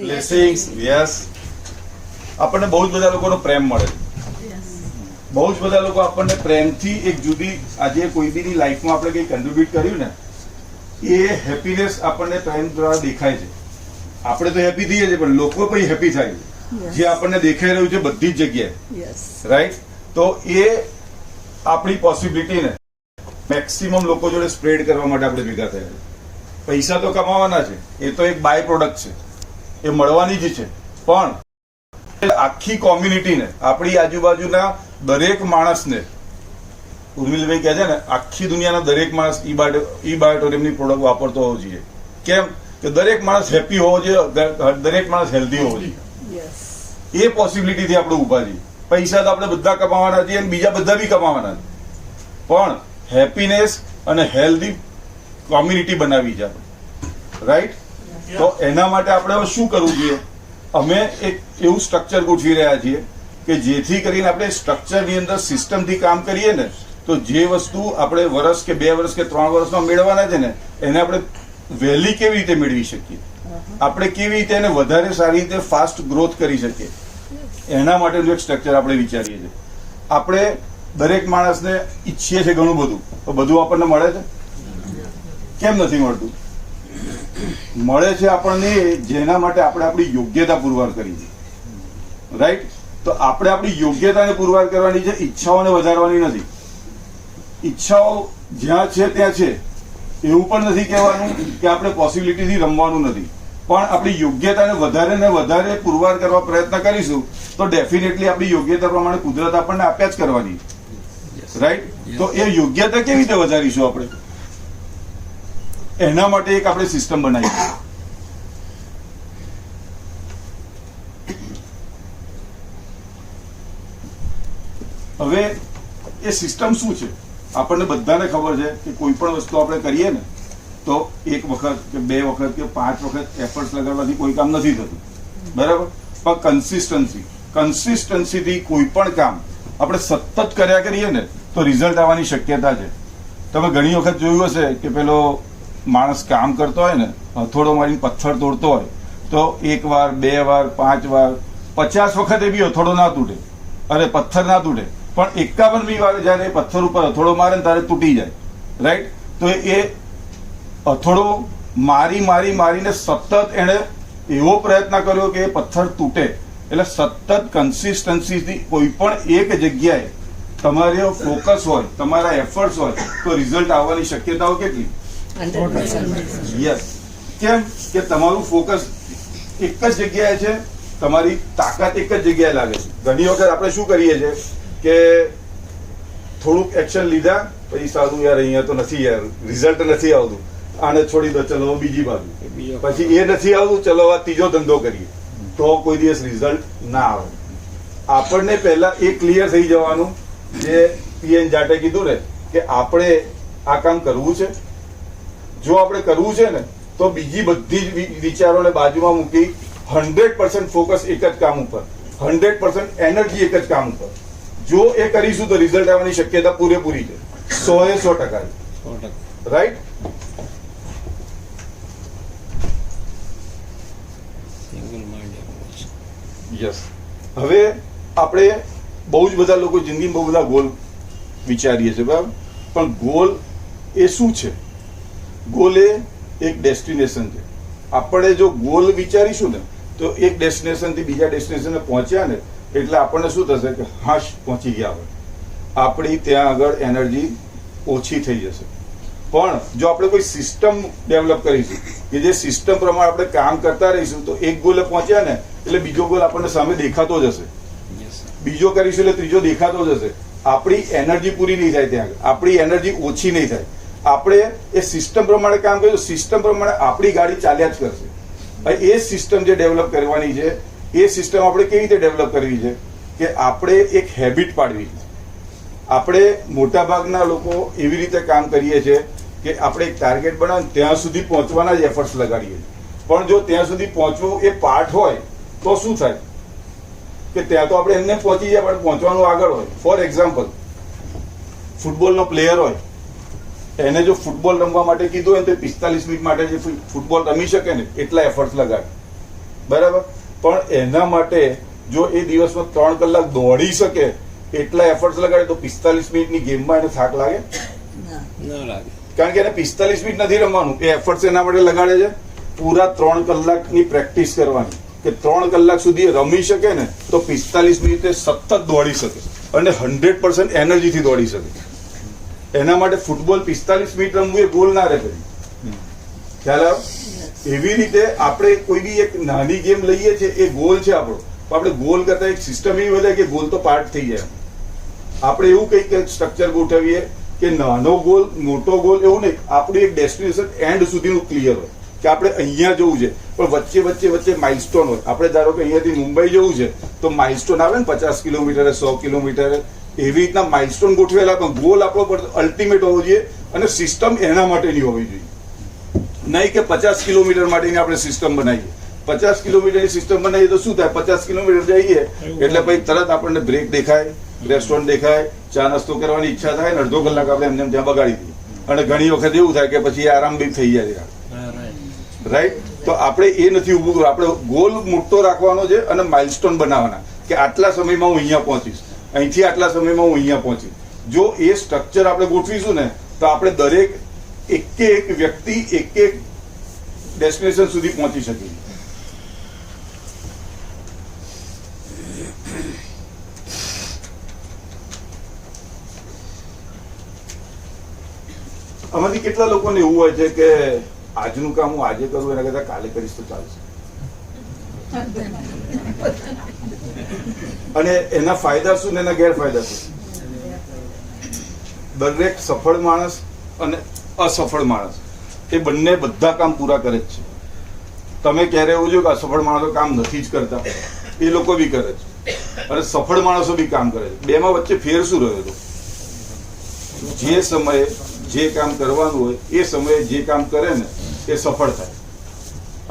Blessings. Yes, આપણને બહુ જ બધા લોકોનો પ્રેમ મળે છે. બહુ જ બધા લોકો આપણને પ્રેમથી એક જુદી, આજે કોઈ બીની લાઈફમાં આપણે કંઈ કન્ટ્રીબ્યુટ કર્યું ને, એ હેપીનેસ આપણને પ્રેમ દ્વારા દેખાય છે. આપણે તો હેપી થઈએ છીએ, પણ લોકો પણ હેપી થાય છે, જે આપણને દેખાઈ રહ્યું છે બધી જ જગ્યાએ. રાઈટ? તો એ આપણી પોસિબિલિટીને મેક્સિમમ લોકો જોડે સ્પ્રેડ કરવા માટે આપણે ભેગા થયા છે. પૈસા તો કમાવાના છે, એ તો એક બાય પ્રોડક્ટ છે, એ મળવાની જ છે. પણ આખી કોમ્યુનિટીને, આપણી આજુબાજુના દરેક માણસને, ઉર્મિલભાઈ કહે છે ને, આખી દુનિયાના દરેક માણસ ઈ બાયોટોરિયમની પ્રોડક્ટ વાપરતો હોવો જોઈએ. કેમ કે દરેક માણસ હેપી હોવો જોઈએ, દરેક માણસ હેલ્ધી હોવો જોઈએ. એ પોસિબિલિટીથી આપણે ઉભા છીએ. પૈસા તો આપણે બધા કમાવાના છીએ અને બીજા બધા બી કમાવાના છે, પણ હેપીનેસ અને હેલ્ધી કોમ્યુનિટી બનાવી છે આપણે. રાઈટ? તો એના માટે આપણે હવે શું કરવું જોઈએ? અમે એક એવું સ્ટ્રક્ચર ગોઠવી રહ્યા છીએ કે જેથી કરીને આપણે સ્ટ્રક્ચરની અંદર સિસ્ટમથી કામ કરીએ ને, તો જે વસ્તુ આપણે વર્ષ કે 2 વર્ષ કે 3 વર્ષમાં મેળવવાના છે ને, એને આપણે વહેલી કેવી રીતે મેળવી શકીએ, આપણે કેવી રીતે એને વધારે સારી રીતે ફાસ્ટ ગ્રોથ કરી શકીએ, એના માટેનું એક સ્ટ્રક્ચર આપણે વિચારીએ છીએ. આપણે દરેક માણસને ઈચ્છીએ છીએ ઘણું બધું, તો બધું આપણને મળે છે? કેમ નથી મળતું? મળે છે આપણને જેના માટે આપણે આપણી યોગ્યતા પુરવાર કરી છે. રાઈટ? તો આપણે આપણી યોગ્યતાને પુરવાર કરવાની છે, ઈચ્છાઓને વધારવાની નથી. ઈચ્છાઓ જ્યાં છે ત્યાં છે, એવું પણ નથી કહેવાનું કે આપણે પોસિબિલિટીથી રમવાનું નથી, પણ આપણી યોગ્યતાને વધારે ને વધારે પુરવાર કરવા પ્રયત્ન કરીશું તો ડેફિનેટલી આપણી યોગ્યતા પ્રમાણે કુદરત આપણને આપ્યા જ કરવાની. રાઈટ? તો એ યોગ્યતા કેવી રીતે વધારીશું આપણે? એના માટે એક આપણે સિસ્ટમ બનાવી. હવે એ સિસ્ટમ શું છે? આપણને બધાને ખબર છે કે કોઈ પણ વસ્તુ આપણે કરીએ ને, તો 1 વખત કે 2 વખત કે 5 વખત એફર્ટ્સ લગાડવાથી કોઈ કામ નથી થતું. બરાબર? પણ કન્સિસ્ટન્સીથી કોઈ પણ કામ આપણે સતત કર્યા કરીએ ને, તો રિઝલ્ટ આવવાની શક્યતા છે. તમે ઘણી વખત જોયું હશે કે પેલો માણસ કામ કરતો હોય ને, હથોડો મારીને પથ્થર તોડતો હોય, તો 1 વાર 2 વાર 5 વાર 50 વખતે બી હથોડો ના તૂટે, અરે પથ્થર ના તૂટે, પણ 51મી વાર જયારે પથ્થર ઉપર હથોડો મારે ને ત્યારે તૂટી જાય. રાઈટ? તો એ હથોડો મારીને સતત એને એવો પ્રયત્ન કર્યો કે એ પથ્થર તૂટે. એટલે સતત કન્સિસ્ટન્સીથી કોઈ પણ એક જગ્યાએ તમારો ફોકસ હોય, તમારા એફર્ટ્સ હોય, તો રિઝલ્ટ આવવાની શક્યતાઓ કેટલી? 100%. યસ. કેમ કે તમારું ફોકસ એક જ જગ્યાએ છે, તમારી તાકાત એક જ જગ્યાએ લાગે છે. ઘણી વખત આપણે શું કરીએ છીએ કે થોડુંક એક્શન લીધા પછી સારું યાર અહીંયા તો નથી, યાર રિઝલ્ટ નથી આવતું, આને છોડી દો, ચલો બીજી બાજુ, પછી એ નથી આવતું, ચલો આ ત્રીજો ધંધો કરીએ, તો કોઈ દિવસ રિઝલ્ટ ના આવે. આપણને પહેલા એ ક્લિયર થઈ જવાનું, જે પીએન જાટે કીધું ને કે આપણે આ કામ કરવું છે. જો આપણે કરવું છે ને, તો બીજી બધી જ વિચારોને બાજુમાં મૂકી 100% ફોકસ એક જ કામ ઉપર, 100% એનર્જી એક જ કામ ઉપર. જો એ કરીશું તો રિઝલ્ટ આવવાની શક્યતા પૂરેપૂરી છે, 100% રાઈટ? યસ. હવે આપણે બહુ જ બધા લોકો જિંદગીમાં બહુ બધા ગોલ વિચારીએ છીએ, બરાબર? પણ ગોલ એ શું છે? ગોલ એ એક ડેસ્ટિનેશન છે. આપણે જો ગોલ વિચારીશું ને, તો એક ડેસ્ટિનેશનથી બીજા ડેસ્ટિનેશને પહોંચ્યા ને, એટલે આપણને શું થશે કે હાશ પહોંચી ગયા હોય, આપણી ત્યાં આગળ એનર્જી ઓછી થઈ જશે. પણ જો આપણે કોઈ સિસ્ટમ ડેવલપ કરીશું કે જે સિસ્ટમ પ્રમાણે આપણે કામ કરતા રહીશું, તો એક ગોલે પહોંચ્યા ને એટલે બીજો ગોલ આપણને સામે દેખાતો જશે, બીજો કરીશું એટલે ત્રીજો દેખાતો જશે. આપણી એનર્જી પૂરી નહીં થાય, ત્યાં આપણી એનર્જી ઓછી નહીં થાય. આપણે એ સિસ્ટમ પ્રમાણે કામ કરીશું, સિસ્ટમ પ્રમાણે આપણી ગાડી ચાલ્યા જ કરશે. એ સિસ્ટમ જે ડેવલપ કરવાની છે, એ સિસ્ટમ આપણે કેવી રીતે ડેવલપ કરવી છે કે આપણે એક હેબિટ પાડવી છે. આપણે મોટાભાગના લોકો એવી રીતે કામ કરીએ છીએ કે આપણે એક ટાર્ગેટ બનાવીને ત્યાં સુધી પહોંચવાના જ એફર્ટ્સ લગાડીએ. પણ જો ત્યાં સુધી પહોંચવું એ પાર્ટ હોય તો શું થાય કે ત્યાં તો આપણે એમને પહોંચી જાય, પણ પહોંચવાનું આગળ હોય. ફોર એક્ઝામ્પલ, ફૂટબોલનો પ્લેયર હોય, એને જો ફૂટબોલ રમવા માટે કીધું હોય તો 45 મિનિટ માટે જે ફૂટબોલ રમી શકે ને એટલા એફર્ટ્સ લગાડે. બરાબર. પણ એના માટે જો એ દિવસમાં 3 કલાક દોડી શકે એટલા એફર્ટ્સ લગાડે તો 45 મિનિટની ગેમમાં એને થાક લાગે? ના લાગે. કારણ કે એને 45 મિનિટ નથી રમવાનું, એ એફર્ટ્સ એના માટે લગાડે છે પૂરા 3 કલાકની પ્રેક્ટિસ કરવાની, કે 3 કલાક સુધી એ રમી શકે ને તો 45 મિનિટે સતત દોડી શકે અને 100% એનર્જીથી દોડી શકે. એના માટે ફૂટબોલ 45 મિનિટ રમવું એ ગોલ ના રહે. ખ્યાલ આવ્યો? એવી રીતે આપણે કોઈ બી એક નાની ગેમ લઈએ છીએ, એ ગોલ છે આપણો. આપણે ગોલ કરતા એક સિસ્ટમ એવી વધે કે ગોલ તો પાર્ટ થઈ જાય. આપણે એવું કંઈક સ્ટ્રક્ચર ગોઠવીએ કે નાનો ગોલ મોટો ગોલ એવું નહીં, આપણું એક ડેસ્ટિનેશન એન્ડ સુધીનું ક્લિયર હોય કે આપણે અહીંયા જવું છે, પણ વચ્ચે માઇલસ્ટોન હોય. આપણે ધારો કે અહીંયાથી મુંબઈ જવું છે તો માઇલસ્ટોન આવે ને 50 કિલોમીટરે 100 કિલોમીટરે, એવી રીતના માઇલસ્ટોન ગોઠવેલા, પણ ગોલ આપણો અલ્ટિમેટ હોવો જોઈએ અને સિસ્ટમ એના માટેની હોવી જોઈએ. નહીં કે 50 કિલોમીટર માટેની આપણે સિસ્ટમ બનાવીએ. 50 કિલોમીટરની સિસ્ટમ બનાવીએ તો શું થાય, 50 કિલોમીટર જઈએ એટલે પછી તરત આપણને બ્રેક દેખાય, રેસ્ટોરન્ટ દેખાય, ચા નાસ્તો કરવાની ઈચ્છા થાય ને અડધો કલાક આપણે એમને ત્યાં બગાડી દઈએ. અને ઘણી વખત એવું થાય કે પછી આરામ બી થઈ જાય. રાઈટ? તો આપણે એ નથી ઊભું કરવું, આપણે ગોલ મોટો રાખવાનો છે અને માઇલસ્ટોન બનાવવાના કે આટલા સમયમાં હું અહીંયા પહોંચીશ, અહીંથી આટલા સમયમાં હું અહીંયા પહોંચીશ. જો એ સ્ટ્રક્ચર આપણે ગોઠવીશું ને તો આપણે દરેક એક વ્યક્તિ એક ડેસ્ટિનેશન સુધી પહોંચી શકીએ. આમાંથી કેટલા લોકોને એવું હોય છે કે આજનું કામ હું આજે કરું એના કરતા કાલે કરીશ તો ચાલશે, અને એના ફાયદા શું ને એના ગેરફાયદા શું? દરેક સફળ માણસ અને અસફળ માણસ એ બંને બધા કામ પૂરા કરે જ છે. તમે ક્યારે એવું જો કે અસફળ માણસો કામ નથી જ કરતા? એ લોકો બી કરે છે અને સફળ માણસો બી કામ કરે છે. બેમાં વચ્ચે ફેર શું રહ્યો હતો? જે સમયે જે કામ કરવાનું હોય એ સમયે જે કામ કરે ને એ સફળ થાય,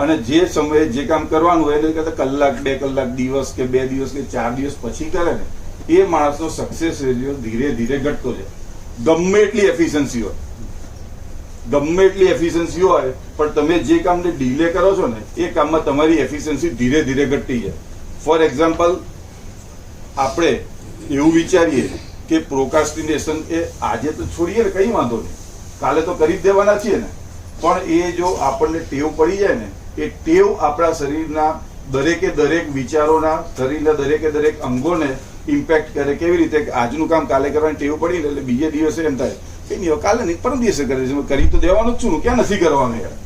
અને જે સમયે જે કામ કરવાનું હોય એને કરતા કલાક 2 કલાક દિવસ કે 2 દિવસ કે 4 દિવસ પછી કરે ને એ માણસનો સક્સેસ રેશિયો ધીરે ધીરે ઘટતો જાય. ગમે એટલી એફિશિયન્સી હોય, ગમે એટલી એફિશિયન્સી હોય, પણ તમે જે કામને ડીલે કરો છો ને એ કામમાં તમારી એફિશિયન્સી ધીરે ધીરે ઘટતી જાય. ફોર એક્ઝામ્પલ, આપણે એવું વિચારીએ કે પ્રોકાસ્ટિનેશન એ આજે તો છોડીએ ને કંઈ વાંધો નહીં, કાલે તો કરી જ દેવાના છીએ ને, પણ એ જો આપણને ટેવ પડી જાય ને, એ ટેવ આપણા શરીરના દરેક વિચારોના, શરીરના દરેક અંગોને ઇમ્પેક્ટ કરે. કેવી રીતે કે આજનું કામ કાલે કરવાની ટેવ પડી ને એટલે બીજે દિવસે એમ થાય કે નહીં કાલે નહીં પરમ દિવસે કરે છે, કરી તો દેવાનું જ છું, ક્યાં નથી કરવાનું યાર.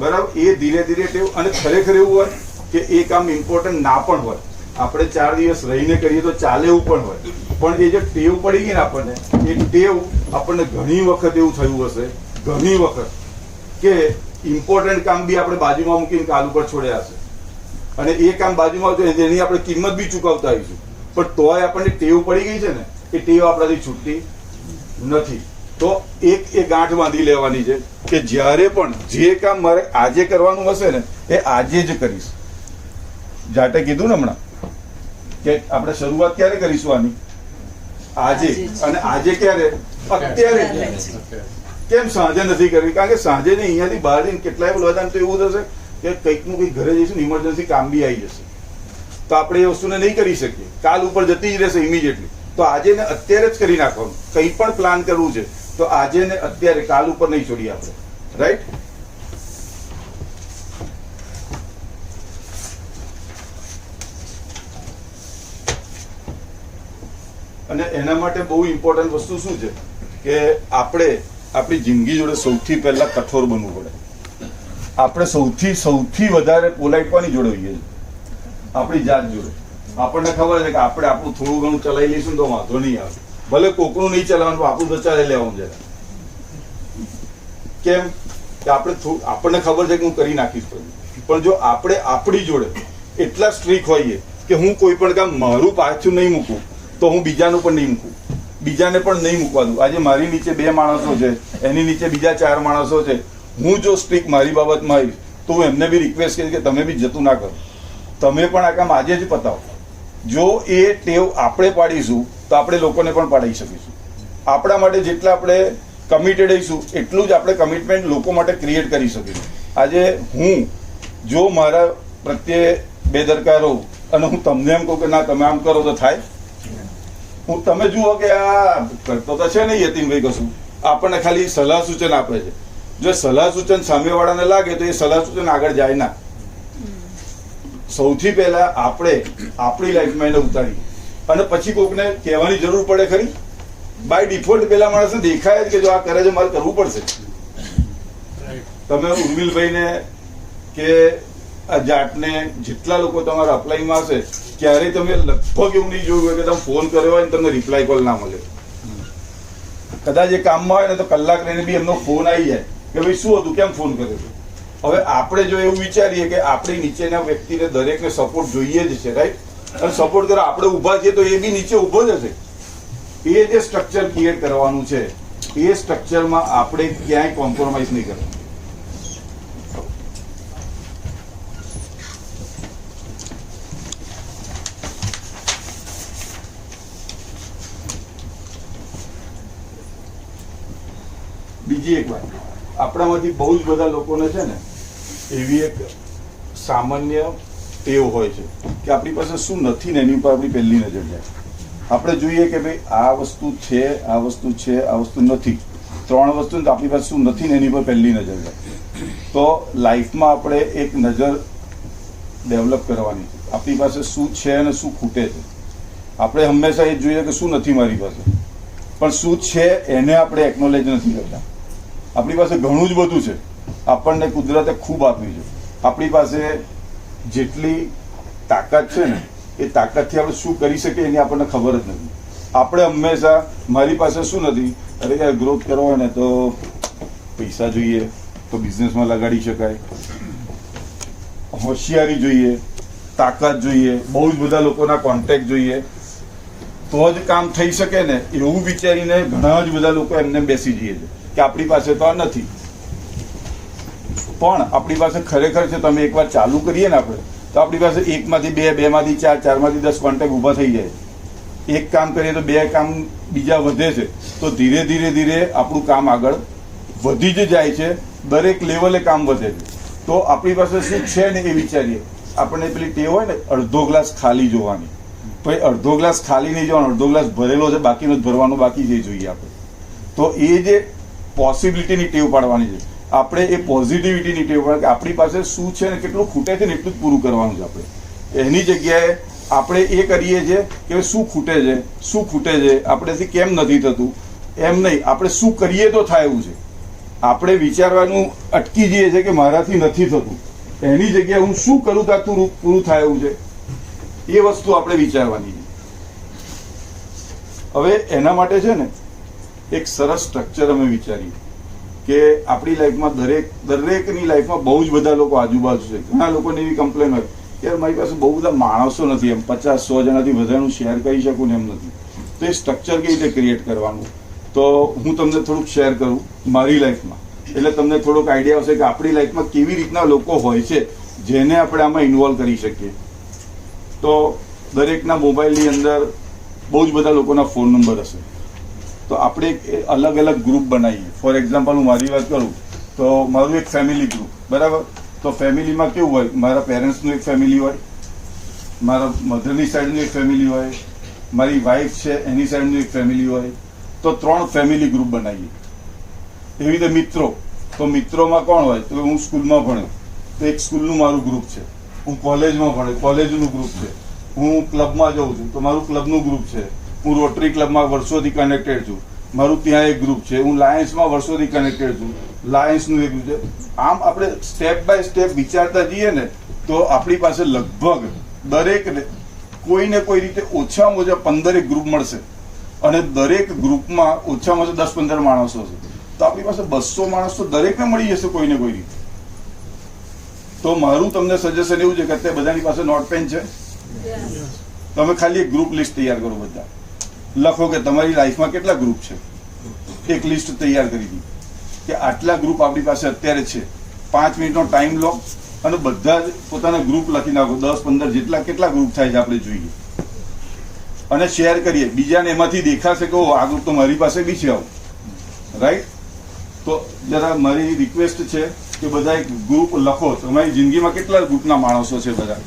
બરાબર? એ ધીરે ધીરે ટેવ. અને ખરેખર એવું હોય કે એ કામ ઇમ્પોર્ટન્ટ ના પણ હોય, આપણે 4 દિવસ રહીને કરીએ તો ચાલે એવું પણ હોય, પણ એ જે ટેવ પડી ગઈ ને આપણને, એ ટેવ આપણને ઘણી વખત એવું થયું હશે, ઘણી વખત કે ઇમ્પોર્ટન્ટ કામ બી આપણે બાજુમાં મૂકીને કાલ ઉપર છોડ્યા હશે, અને એ કામ બાજુમાં એની આપણે કિંમત બી ચૂકવતા આવીશું, પણ તોય આપણને ટેવ પડી ગઈ છે ને, એ ટેવ આપણાથી છૂટતી નથી. તો એ ગાંઠ બાંધી લેવાની છે કે જ્યારે પણ જે કામ મારે આજે કરવાનું હશે ને એ આજે જ કરીશ. જાટે કીધું ને હમણાં કે આપણે શરૂઆત ક્યારે કરીશું આની? આજે. અને આજે ક્યારે? અત્યારે. કેમ સાંજે નથી કરવી? કારણ કે સાંજે ને અહીંયાથી બહાર જઈને કેટલાય બધા તો એવું થશે કે કંઈકનું કંઈક ઘરે જઈશું, ઇમરજન્સી કામ બી આવી જશે, તો આપણે એ વસ્તુને નહીં કરી શકીએ, કાલ ઉપર જતી જ રહેશે ઇમિડિયેટલી. તો આજે ને અત્યારે જ કરી નાખવાનું. કંઈ પણ પ્લાન કરવું છે તો આજે ને અત્યારે, કાલ ઉપર નહીં છોડીએ આપણે. રાઈટ? અને એના માટે બહુ ઇમ્પોર્ટન્ટ વસ્તુ શું છે કે આપણે આપણી જિંદગી જોડે સૌથી પહેલા કઠોર બનવું પડે. આપણે સૌથી વધારે પોલાઇટ કોની જોડે હોઈએ છીએ? આપણી જાત જોડે. આપણને ખબર છે કે આપણે આપણું થોડું ઘણું ચલાવી લઈશું તો વાંધો નહીં આવે, ભલે કોકનું નહીં ચલાવવાનું, આપણું તો ચાલી લેવાનું જરા. કેમ કે આપણને ખબર છે કે હું કરી નાખીશ, પણ જો આપણે આપણી જોડે એટલા સ્ટ્રીક હોઈએ કે હું કોઈ પણ કામ મારું પાછું નહીં મૂકું તો હું બીજાનું પણ નહીં મૂકું, બીજાને પણ નહીં મૂકવા દઉં. આજે મારી નીચે 2 માણસો છે, એની નીચે બીજા 4 માણસો છે, હું જો સ્ટ્રીક મારી બાબતમાં આવીશ તો હું એમને બી રિક્વેસ્ટ કરીશ કે તમે બી જતું ના કરો, તમે પણ આ કામ આજે જ પતાવો. જો એ ટેવ આપણે પાડીશું તો આપણે લોકોને પણ પાડી શકીશું. આપણા માટે જેટલા આપણે કમિટેડ રહીશું એટલું જ આપણે કમિટમેન્ટ લોકો માટે ક્રિએટ કરી શકીશું. આજે હું જો મારા પ્રત્યે બેદરકાર રહું અને હું તમને એમ કહું કે ના તમે આમ કરો તો થાય? હું તમે જુઓ કે આ કરતો તો છે નહીં યતીનભાઈ કશું, આપણને ખાલી સલાહ સૂચન આપે છે. જો સલાહ સૂચન સામેવાળાને લાગે તો એ સલાહ સૂચન આગળ જાય ના. સૌથી પહેલા આપણે આપણી લાઈફમાં એને ઉતારી અને પછી કોકને કહેવાની જરૂર પડે ખરી? બાય ડિફોલ્ટ પેલા માણસને દેખાય જ કે જો આ કરે છે મારે કરવું પડશે. તમે ઉર્મિલભાઈને કે આ જાટને જેટલા લોકો તમારા અપ્લાયમાં હશે ક્યારેય તમે લગભગ એવું નહીં જોયું હોય કે તમે ફોન કર્યો હોય ને તમને રિપ્લાય કોલ ના મળે. કદાચ એ કામમાં હોય ને તો કલાક રહીને બી એમનો ફોન આવી જાય કે ભાઈ શું હતું, કેમ ફોન કર્યો હતો. હવે આપણે જો એવું વિચારીએ કે આપણી નીચેના વ્યક્તિને દરેકને સપોર્ટ જોઈએ જ છે, રાઈટ, અને સપોર્ટ કરવા આપણે ઊભા છીએ તો એ બી નીચે ઊભો જ હશે. એ જે સ્ટ્રક્ચર ક્રિએટ કરવાનું છે એ સ્ટ્રક્ચરમાં આપણે ક્યાંય કોમ્પ્રોમાઇઝ નહીં કરવાનું. બીજી એક વાત, આપણામાંથી બહુ જ બધા લોકોને છે ને એવી એક સામાન્ય ટેવ હોય છે કે આપણી પાસે શું નથી ને એની ઉપર આપણી પહેલી નજર જાય. આપણે જોઈએ કે ભાઈ આ વસ્તુ છે, આ વસ્તુ છે, આ વસ્તુ નથી, 3 વસ્તુ આપણી પાસે શું નથી ને એની પર પહેલી નજર જાય. તો લાઈફમાં આપણે એક નજર ડેવલપ કરવાની છે. આપણી પાસે શું છે અને શું ખૂટે છે. આપણે હંમેશા એ જોઈએ કે શું નથી મારી પાસે, પણ શું છે એને આપણે એકનોલેજ નથી કરતા. આપણી પાસે ઘણું જ બધું છે, આપણને કુદરતે ખૂબ આપ્યું છે. આપણી પાસે જેટલી તાકાત છે ને એ તાકાતથી આપણે શું કરી શકીએ એની આપણને ખબર જ નથી. આપણે હંમેશા મારી પાસે શું નથી, અરે યાર ગ્રોથ કરવો હોય ને તો પૈસા જોઈએ તો બિઝનેસમાં લગાડી શકાય, હોશિયારી જોઈએ, તાકાત જોઈએ, બહુ જ બધા લોકોના કોન્ટેક્ટ જોઈએ તો જ કામ થઈ શકે ને, એવું વિચારીને ઘણા જ બધા લોકો એમને બેસી જઈએ છે કે આપણી પાસે તો આ નથી. પણ આપણી પાસે ખરેખર છે, તમે એકવાર ચાલુ કરીએ ને આપણે તો આપણી પાસે 1 માંથી 2, 2 માંથી 4, 4 માંથી 10 કોન્ટેક્ટ ઊભા થઈ જાય. એક કામ કરીએ તો 2 કામ બીજા વધે છે. તો ધીરે ધીરે ધીરે આપણું કામ આગળ વધી જ જાય છે, દરેક લેવલે કામ વધે છે. તો આપણી પાસે શું છે ને એ વિચારીએ. આપણને પેલી ટેવ હોય ને અડધો ગ્લાસ ખાલી જોવાની, ભાઈ અડધો ગ્લાસ ખાલી નહીં જોવાનો, અડધો ગ્લાસ ભરેલો છે, બાકીનો જ ભરવાનો બાકી છે જોઈએ આપણે. તો એ જે પોસિબિલિટીની ટેવ પાડવાની છે, આપણે એ પોઝિટિવિટીની ટેવ પાડવાની કે આપણી પાસે શું છે ને કેટલું ખૂટે છે ને એટલું જ પૂરું કરવાનું છે. આપણે એની જગ્યાએ આપણે એ કરીએ છીએ કે શું ખૂટે છે, શું ખૂટે છે, આપણેથી કેમ નથી થતું એમ નહીં, આપણે શું કરીએ તો થાય એવું છે. આપણે વિચારવાનું અટકી જઈએ છીએ કે મારાથી નથી થતું, એની જગ્યાએ હું શું કરું તો પૂરું થાય એવું છે, એ વસ્તુ આપણે વિચારવાની છે. હવે એના માટે છે ને એક સરસ સ્ટ્રક્ચર અમે વિચાર્યું કે આપણી લાઈફમાં દરેકની લાઈફમાં બહુ જ બધા લોકો આજુબાજુ છે. ઘણા લોકોને એવી કમ્પ્લેન હોય કે મારી પાસે બહુ બધા માણસો નથી, એમ 50-100 જણાથી વધારેનું શેર કરી શકું ને એમ નથી. તો એ સ્ટ્રક્ચર કેવી રીતે ક્રિએટ કરવાનું, તો હું તમને થોડુંક શેર કરું મારી લાઈફમાં, એટલે તમને થોડોક આઈડિયા આવશે કે આપણી લાઈફમાં કેવી રીતના લોકો હોય છે જેને આપણે આમાં ઇન્વોલ્વ કરી શકીએ. તો દરેકના મોબાઈલની અંદર બહુ જ બધા લોકોના ફોન નંબર હશે. તો આપણે એક અલગ અલગ ગ્રુપ બનાવીએ. ફોર એક્ઝામ્પલ હું મારી વાત કરું તો મારું એક ફેમિલી ગ્રુપ, બરાબર. તો ફેમિલીમાં કેવું હોય, મારા પેરેન્ટ્સનું એક ફેમિલી હોય, મારા મધરની સાઈડનું એક ફેમિલી હોય, મારી વાઈફ છે એની સાઈડનું એક ફેમિલી હોય. તો 3 ફેમિલી ગ્રુપ બનાવીએ. એવી રીતે મિત્રો, તો મિત્રોમાં કોણ હોય, તો હું સ્કૂલમાં ભણ્યો તો એક સ્કૂલનું મારું ગ્રુપ છે, હું કોલેજમાં ભણ્યો કોલેજનું ગ્રુપ છે, હું ક્લબમાં જાઉં છું તો મારું ક્લબનું ગ્રુપ છે, હું રોટરી ક્લબમાં વર્ષોથી કનેક્ટેડ છું, મારું ત્યાં એક ગ્રુપ છે, હું લાયન્સમાં વર્ષોથી કનેક્ટેડ છું, લાયન્સનું એક ગ્રુપ છે. આમ આપણે સ્ટેપ બાય સ્ટેપ વિચારતા જઈએ ને તો આપણી પાસે લગભગ દરેકને કોઈને કોઈ રીતે ઓછામાં ઓછા 15 ગ્રુપ મળશે અને દરેક ગ્રુપમાં ઓછામાં ઓછા 10-15 માણસો છે. તો આપણી પાસે 200 માણસ તો દરેકને મળી જશે કોઈને કોઈ રીતે. તો મારું તમને સજેશન એવું છે કે અત્યારે બધાની પાસે નોટ પેન છે, તમે ખાલી એક ગ્રુપ લિસ્ટ તૈયાર કરો, બધા લખો કે તમારી લાઈફમાં કેટલા ગ્રુપ છે. એક લિસ્ટ તૈયાર કરી દી કે આટલા ગ્રુપ આપણી પાસે અત્યારે છે. 5 મિનિટનો ટાઈમ લો અને બધા જ પોતાના ગ્રુપ લખી નાખો, 10-15 જેટલા કેટલા ગ્રુપ થાય છે આપણે જોઈએ અને શેર કરીએ. બીજાને એમાંથી દેખાશે કે આ ગ્રુપ તો મારી પાસે બી છે આવું, રાઈટ. તો જરા મારી રિક્વેસ્ટ છે કે બધા એક ગ્રુપ લખો. તમારી જિંદગીમાં કેટલા ગ્રુપના માણસો છે બધા?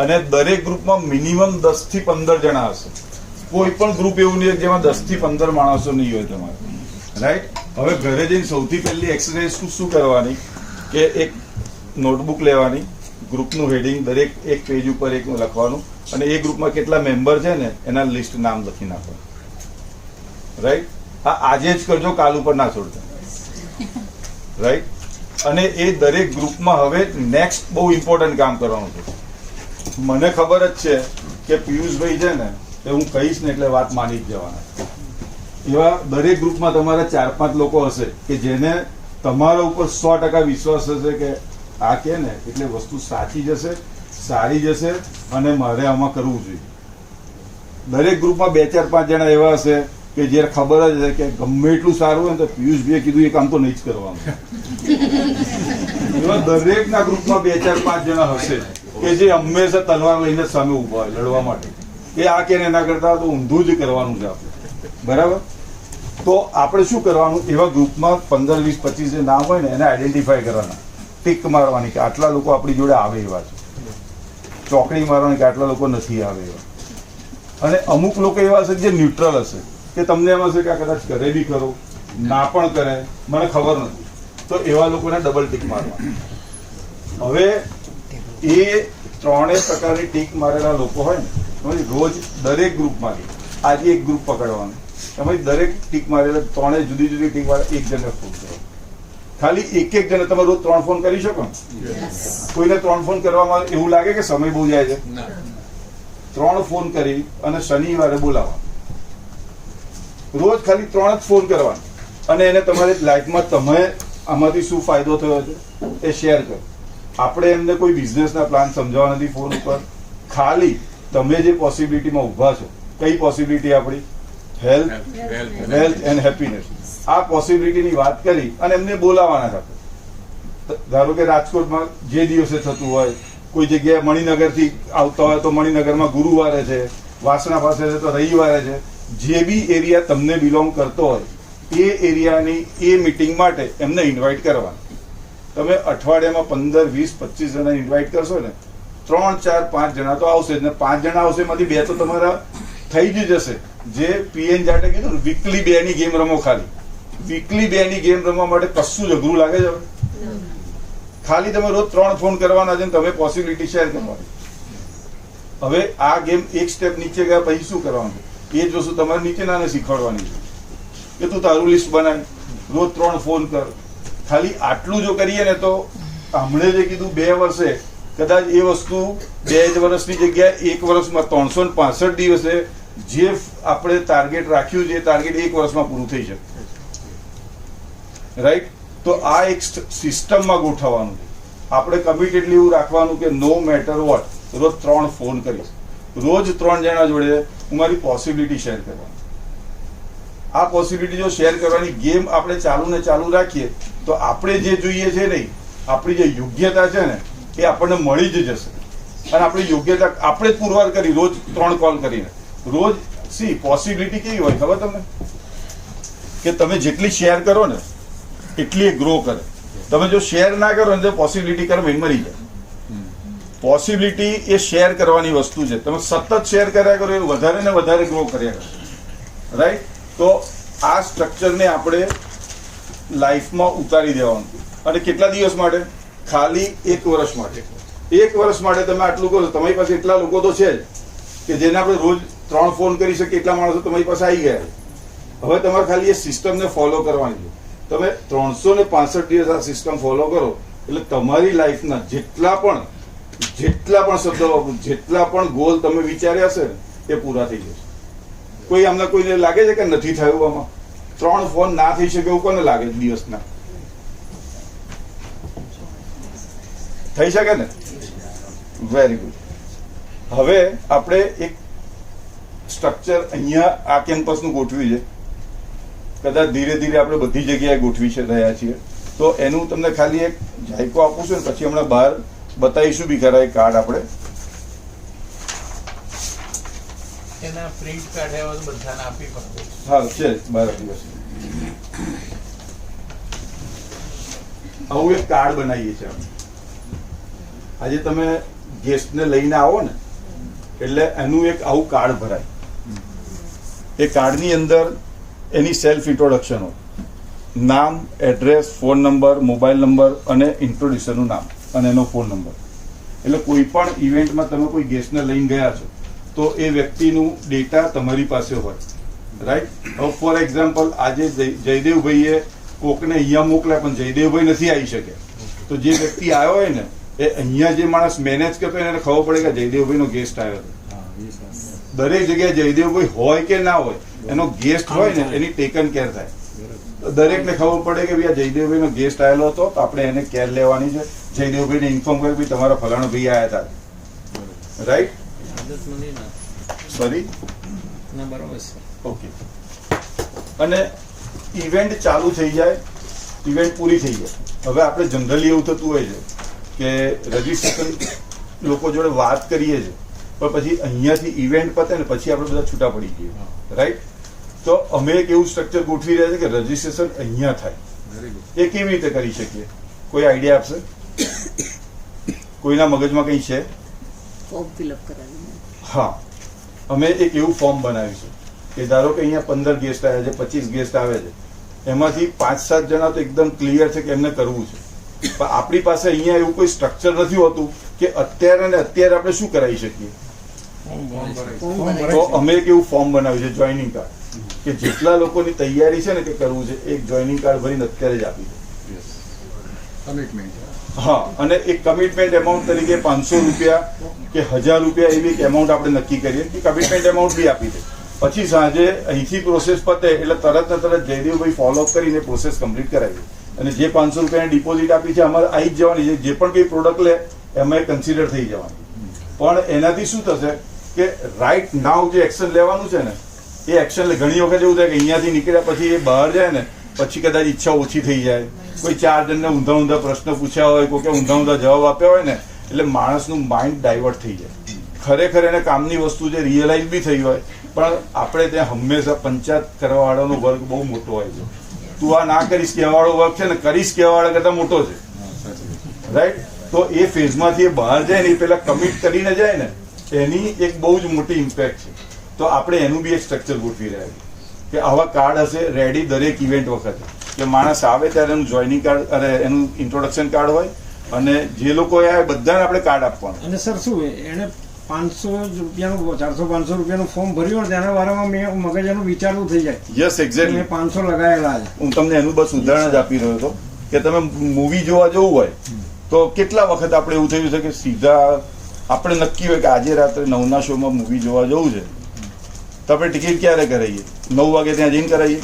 અને દરેક ગ્રુપમાં મિનિમમ 10 થી 15 જણા હશે. કોઈ પણ ગ્રુપ એવું નહીં જેમાં 10 થી 15 માણસો નહીં હોય તમારે. રાઈટ? હવે ઘરે જઈને સૌથી પહેલી એક્સરસાઇઝ શું કરવાની કે એક નોટબુક લેવાની, ગ્રુપનું હેડિંગ દરેક એક પેજ ઉપર એક લખવાનું, અને એ ગ્રુપમાં કેટલા મેમ્બર છે ને એના લિસ્ટ નામ લખી નાખવાનું. રાઈટ? હા, આજે જ કરજો, કાલ ઉપર ના છોડતા. રાઈટ? અને એ દરેક ગ્રુપમાં હવે નેક્સ્ટ બહુ ઇમ્પોર્ટન્ટ કામ કરવાનું છે. મને ખબર જ છે કે પિયુષભાઈ છે ને એ હું કહીશ ને એટલે વાત માની જ જવાના. એવા દરેક ગ્રુપમાં તમારા 4-5 લોકો હશે કે જેને તમારા ઉપર 100% વિશ્વાસ હશે કે આ કે ને એટલે વસ્તુ સાચી જશે, સારી જશે અને મારે આમાં કરવું જોઈએ. દરેક ગ્રુપમાં 2-4-5 જણા એવા હશે કે જે ખબર જ છે કે ગમે એટલું સારું હોય ને તો પિયુષભાઈએ કીધું એ કામ તો નહીં જ કરવાનું. એવા દરેકના ગ્રુપમાં 2-4-5 જણા હશે કે જે હંમેશા તલવાર લઈને સામે ઉભા હોય લડવા માટે, કે આ કે એના કરતા તો ઊંધું જ કરવાનું છે આપણે. બરાબર? તો આપણે શું કરવાનું, એવા ગ્રુપમાં 15, 20, 25 જે નામ હોય ને એને આઈડેન્ટિફાય કરવાના, ટીક મારવાની કે આટલા લોકો આપણી જોડે આવે એવા છે, ચોકડી મારવાની કે આટલા લોકો નથી આવે એવા. અને અમુક લોકો એવા હશે જે ન્યુટ્રલ હશે કે તમને એમ હશે કે આ કદાચ કરે બી ખરો, ના પણ કરે, મને ખબર નથી, તો એવા લોકોને ડબલ ટીક મારવાની. હવે એ 3 પ્રકારની ટીક મારેલા લોકો હોય ને તમારી રોજ દરેક ગ્રુપમાંથી આજે એક ગ્રુપ પકડવાનું, તમારી દરેક ટીક મારેલા 3 જુદી જુદી ટીક વાળા એક જણને ફોન કરો. ખાલી એક જણે તમે રોજ 3 ફોન કરી શકો ને? કોઈને 3 ફોન કરવામાં એવું લાગે કે સમય બહુ જાય છે? 3 ફોન કરી અને શનિવારે બોલાવવા. રોજ ખાલી 3 જ ફોન કરવાના અને એને તમારી લાઈફમાં તમે આમાંથી શું ફાયદો થયો છે એ શેર કરો. આપણે એમને કોઈ બિઝનેસના પ્લાન સમજાવવા નથી ફોન ઉપર. ખાલી તમે જે પોસિબિલિટીમાં ઊભા છો, કઈ પોસિબિલિટી આપણી? Health, wealth and happiness. આ પોસિબિલિટીની વાત કરી અને એમને બોલાવવાના છે. ધારો કે રાજકોટમાં જે દિવસે થતું હોય, કોઈ જગ્યાએ મણિનગરથી આવતા હોય તો મણિનગરમાં ગુરુવારે છે, વાસણા પાસે છે તો રવિવારે છે. જે બી એરિયા તમને બિલોંગ કરતો હોય એ એરિયાની એ મિટિંગ માટે એમને ઇન્વાઇટ કરવાના. તમે અઠવાડિયામાં 15, 20, 25 જણા ઇન્વાઇટ કરશો ને 3, 4, 5 જણા તો આવશે જ ને. 5 જણા આવશે એમાંથી 2 તો તમારા થઈ જ જશે. જે પીએન જાટે કીધું ને, વીકલી 2 ની ગેમ રમો. ખાલી વીકલી 2 ની ગેમ રમવા માટે કશું જ અઘરું લાગે છે? ખાલી તમે રોજ 3 ફોન કરવાના છે ને તમે પોસિબિલિટી શેર કરવાની. હવે આ ગેમ એક સ્ટેપ નીચે ગયા પછી શું કરવાનું? એ જ વસ્તુ તમારે નીચેનાને શીખવાડવાની છે કે તું તારું લિસ્ટ બનાવી, રોજ 3 ફોન કર. ખાલી આટલું જો કરીએ ને તો હમણે જે કીધું 2 વર્ષે કદાચ એ વસ્તુ 2 વર્ષની જગ્યાએ 1 વર્ષમાં 365 દિવસે જે આપણે ટાર્ગેટ રાખ્યું છે એ ટાર્ગેટ 1 વર્ષમાં પૂરું થઈ શકે. રાઈટ? તો આ એક સિસ્ટમમાં ગોઠવવાનું. આપણે કમિટેડલી એવું રાખવાનું કે નો મેટર વોટ રોજ 3 ફોન કરીશ. રોજ 3 જણા જોડે હું મારી પોસિબિલિટી શેર કરવાની. આ પોસિબિલિટી જો શેર કરવાની ગેમ આપણે ચાલુ ને ચાલુ રાખીએ તો આપણે જે જોઈએ છે નહીં, આપણી જે યોગ્યતા છે ને એ આપણને મળી જ જશે. અને આપણી યોગ્યતા આપણે જ પુરવાર કરી રોજ 3 કોલ કરીને. રોજ પોસિબિલિટી કેવી હોય ખબર તમને? કે તમે જેટલી શેર કરો ને એટલી એ ગ્રો કરે. તમે જો શેર ના કરો ને તો પોસિબિલિટી કરો મરી જાય. પોસિબિલિટી એ શેર કરવાની વસ્તુ છે. તમે સતત શેર કર્યા કરો એ વધારે ને વધારે ગ્રો કર્યા કરો. રાઈટ? તો આ સ્ટ્રક્ચરને આપણે લાઈફમાં ઉતારી દેવાનું. અને કેટલા દિવસ માટે? ખાલી 1 વર્ષ માટે. 1 વર્ષ માટે તમે આટલું કરો. તમારી પાસે એટલા લોકો તો છે જ કે જેને આપણે રોજ 3 ફોન કરી શકીએ એટલા માણસો તમારી પાસે આવી ગયા. હવે તમારે ખાલી એ સિસ્ટમને ફોલો કરવાની છે. તમે 365 દિવસ આ સિસ્ટમ ફોલો કરો એટલે તમારી લાઈફના જેટલા પણ શબ્દો, જેટલા પણ ગોલ તમે વિચાર્યા હશે ને એ પૂરા થઈ જશે. કોઈ અમને કોઈને લાગે છે કે નથી થયું? આમાં 3 ફોન ના થઈ શકે એવું કોને લાગે? દિવસના થઈ શકે ને? Very good. હવે આપણે એક સ્ટ્રક્ચર અહીંયા આ કેમ્પસનું ગોઠવ્યું છે, કદાચ ધીરે ધીરે આપણે બધી જગ્યાએ ગોઠવી રહ્યા છીએ. તો એનું તમને ખાલી એક જાયકો આપું છું ને પછી હમણાં બહાર બતાવીશું બી ખરા એ કાર્ડ આપણે. એના પ્રિન્ટ કાઢ્યા હોય તો બધાને આપી પડે. હા છે બહાર દિવસ આવું એક કાર્ડ બનાવીએ છીએ અમે. આજે તમે ગેસ્ટને લઈને આવો ને એટલે એનું એક આવું કાર્ડ ભરાય. એ કાર્ડની અંદર એની સેલ્ફ ઇન્ટ્રોડક્શન હોય, નામ, address, phone number, mobile number અને ઇન્ટ્રોડ્યુસરનું નામ અને એનો ફોન નંબર. એટલે કોઈ પણ ઇવેન્ટમાં તમે કોઈ ગેસ્ટને લઈને ગયા છો તો એ વ્યક્તિનું ડેટા તમારી પાસે હોય, રાઈટ. હવે ફોર એક્ઝામ્પલ આજે જયદેવભાઈએ કોકને અહીંયા મોકલ્યા પણ જયદેવભાઈ નથી આવી શકે, તો જે વ્યક્તિ આવ્યો હોય ને એ અહીંયા જે માણસ મેનેજ કરતો હોય એને ખબર પડે કે જયદેવભાઈનો ગેસ્ટ આવ્યો હતો. દરેક જગ્યાએ જયદેવભાઈ હોય કે ના હોય, એનો ગેસ્ટ હોય ને એની ટેકન કેર થાય. દરેકને ખબર પડે કે ભાઈ આ જયદેવભાઈનો ગેસ્ટ આવેલો હતો તો આપણે એને કેર લેવાની છે. જયદેવભાઈને ઇન્ફોર્મ કરે ભાઈ તમારા ફલાણો ભાઈ આવ્યા હતા, રાઈટ. સોરી, બરોબર છે. ઓકે. અને ઇવેન્ટ ચાલુ થઈ જાય, ઇવેન્ટ પૂરી થઈ જાય. હવે આપણે જનરલી એવું થતું હોય છે કે રજીસ્ટ્રેશન લોકો જોડે વાત કરીએ છીએ પણ પછી અહીંયાથી ઇવેન્ટ પતે ને પછી આપણે બધા છૂટા પડી જઈએ, રાઈટ. તો અમે એક એવું સ્ટ્રક્ચર ગોઠવી રહ્યા છે કે રજીસ્ટ્રેશન અહીંયા થાય. એ કેવી રીતે કરી શકીએ? કોઈ આઈડિયા આપશે? કોઈના મગજમાં કંઈ છે? ફોર્મ ફિલઅપ કરાવીને. હા, અમે એક એવું ફોર્મ બનાવીશું કે ધારો કે અહીંયા 15 ગેસ્ટ આવ્યા છે, 25 ગેસ્ટ આવે છે, એમાંથી 5-7 જણા તો એકદમ ક્લિયર છે કે એમને કરવું છે. પણ આપણી પાસે અહીંયા એવું કોઈ સ્ટ્રક્ચર નથી હોતું કે અત્યારે ને અત્યારે આપણે શું કરાવી શકીએ. તો અમે એક એવું ફોર્મ બનાવ્યું છે, જોઈનિંગ કાર્ડ, કે જેટલા લોકોની તૈયારી છે ને કે કરવું છે એક જોઈનિંગ કાર્ડ ભરીને અત્યારે જ આપી દે. હા, અને એક કમિટમેન્ટ એમાઉન્ટ તરીકે 500 રૂપિયા કે 1000 રૂપિયા એવી એક એમાઉન્ટ આપણે નક્કી કરીએ કે કમિટમેન્ટ એમાઉન્ટ બી આપી દે. પછી સાંજે અહીંથી પ્રોસેસ પતે એટલે તરત ને તરત જયદેવભાઈ ફોલોઅપ કરીને પ્રોસેસ કમ્પ્લીટ કરાવી. અને જે 500 રૂપિયાની ડિપોઝિટ આપી છે અમારે આવી જ જવાની છે. જે પણ કંઈ પ્રોડક્ટ લે એમાં કન્સિડર થઈ જવાની. પણ એનાથી શું થશે કે રાઈટ નાવ જે એક્શન લેવાનું છે ને એ એક્શન ઘણી વખત એવું થાય કે અહીંયાથી નીકળ્યા પછી એ બહાર જાય ને પછી કદાચ ઈચ્છા ઓછી થઈ જાય. કોઈ 4 જણને ઊંધા ઊંધા પ્રશ્ન પૂછ્યા હોય, કોઈ ઊંધા ઊંધા જવાબ આપ્યા હોય ને એટલે માણસનું માઇન્ડ ડાયવર્ટ થઈ જાય. ખરેખર એને કામની વસ્તુ જે રિયલાઇઝ બી થઈ હોય પણ આપણે ત્યાં હંમેશા પંચાયત કરવાવાળાનો વર્ગ બહુ મોટો હોય છે. તું આ ના કરીશ કહેવાવાળો વર્ગ છે ને કરીશ કહેવાવાળા કરતાં મોટો છે, રાઈટ. તો એ ફેઝમાંથી એ બહાર જાય ને એ પહેલા કમિટ કરીને જાય ને એની એક બહુ જ મોટી ઇમ્પેક્ટ છે. તો આપણે એનું બી એક સ્ટ્રક્ચર ગોઠવી રહ્યા છીએ કે આવા કાર્ડ હશે રેડી દરેક ઇવેન્ટ વખતે કે માણસ આવે ત્યારે એનું જોઈનિંગ કાર્ડ અને એનું ઇન્ટ્રોડક્શન કાર્ડ હોય અને જે લોકો આવે બધાને આપણે કાર્ડ આપવાનું. અને સર શું એને 500 રૂપિયાનું 400-500 રૂપિયાનું ફોર્મ ભર્યું હોય તેના બારામાં મેં મગજ એનું વિચારવું થઈ જાય. Yes, exactly. મેં 500 લગાવેલા છે. હું તમને એનું બસ ઉદાહરણ જ આપી રહ્યો હતો કે તમે મૂવી જોવા જવું હોય તો કેટલા વખત આપણે એવું થયું છે કે સીધા આપણે નક્કી હોય કે આજે રાત્રે 9ના શોમાં મૂવી જોવા જવું છે તો આપણે ટિકિટ ક્યારે કરાવીએ? 9 વાગે ત્યાં જઈને કરાવીએ.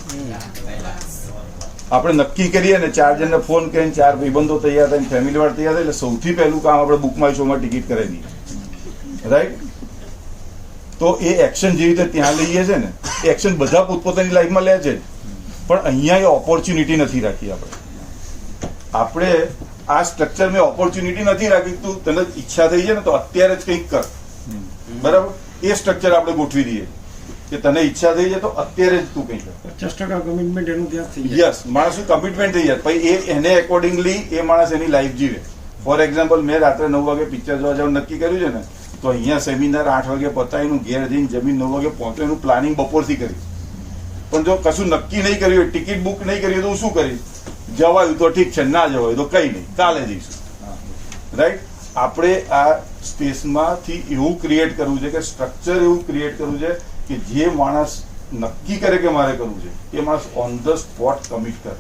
આપણે નક્કી કરીએ ને 4 જણને ફોન કરીને 4 ભાઈબંધો તૈયાર થઈને ફેમિલી વાળા તૈયાર થાય એટલે સૌથી પહેલું કામ આપણે બુક માય શોમાં ટિકિટ કરાવી દઈએ, રાઈટ. તો એ એક્શન જે રીતે ત્યાં લઈએ છે ને એ એક્શન બધા પોતપોતાની લાઈફમાં લે છે પણ અહીંયા એ ઓપોર્ચ્યુનિટી નથી રાખી. આપણે આ સ્ટ્રક્ચર મેં ઓપોર્ચ્યુનિટી નથી રાખી. તું તને ઈચ્છા થઈ છે ને તો અત્યારે જ કંઈક કર, બરાબર. એ સ્ટ્રક્ચર આપણે ગોઠવી દઈએ કે તને ઈચ્છા થઈ જાય તો અત્યારે જ તું કંઈ કર. 50% કમિટમેન્ટ એનું ત્યાં થઈ જાય. યસ, માણસનું કમિટમેન્ટ થઈ જાય પછી એને એકોર્ડિંગલી એ માણસ એની લાઈફ જીવે. ફોર એક્ઝામ્પલ મેં રાત્રે 9 વાગે પિક્ચર જોવા જવાનું નક્કી કર્યું છે ને તો અહીંયા સેમિનાર 8 વાગે પતાવીનું ઘેર જઈને જમીન 9 વાગે પહોંચો એનું પ્લાનિંગ બપોરથી કરીશ. પણ જો કશું નક્કી નહીં કર્યું હોય, ટિકિટ બુક નહીં કરી હોય તો હું શું કરીશ? જવાયું તો ઠીક છે, ના જવાયું તો કંઈ નહીં, કાલે જઈશું, રાઈટ. આપણે આ સ્પેસમાંથી એવું ક્રિએટ કરવું છે કે સ્ટ્રક્ચર એવું ક્રિએટ કરવું છે કે જે માણસ નક્કી કરે કે મારે કરવું છે એ માણસ ઓન ધ સ્પોટ કમિટ કરે.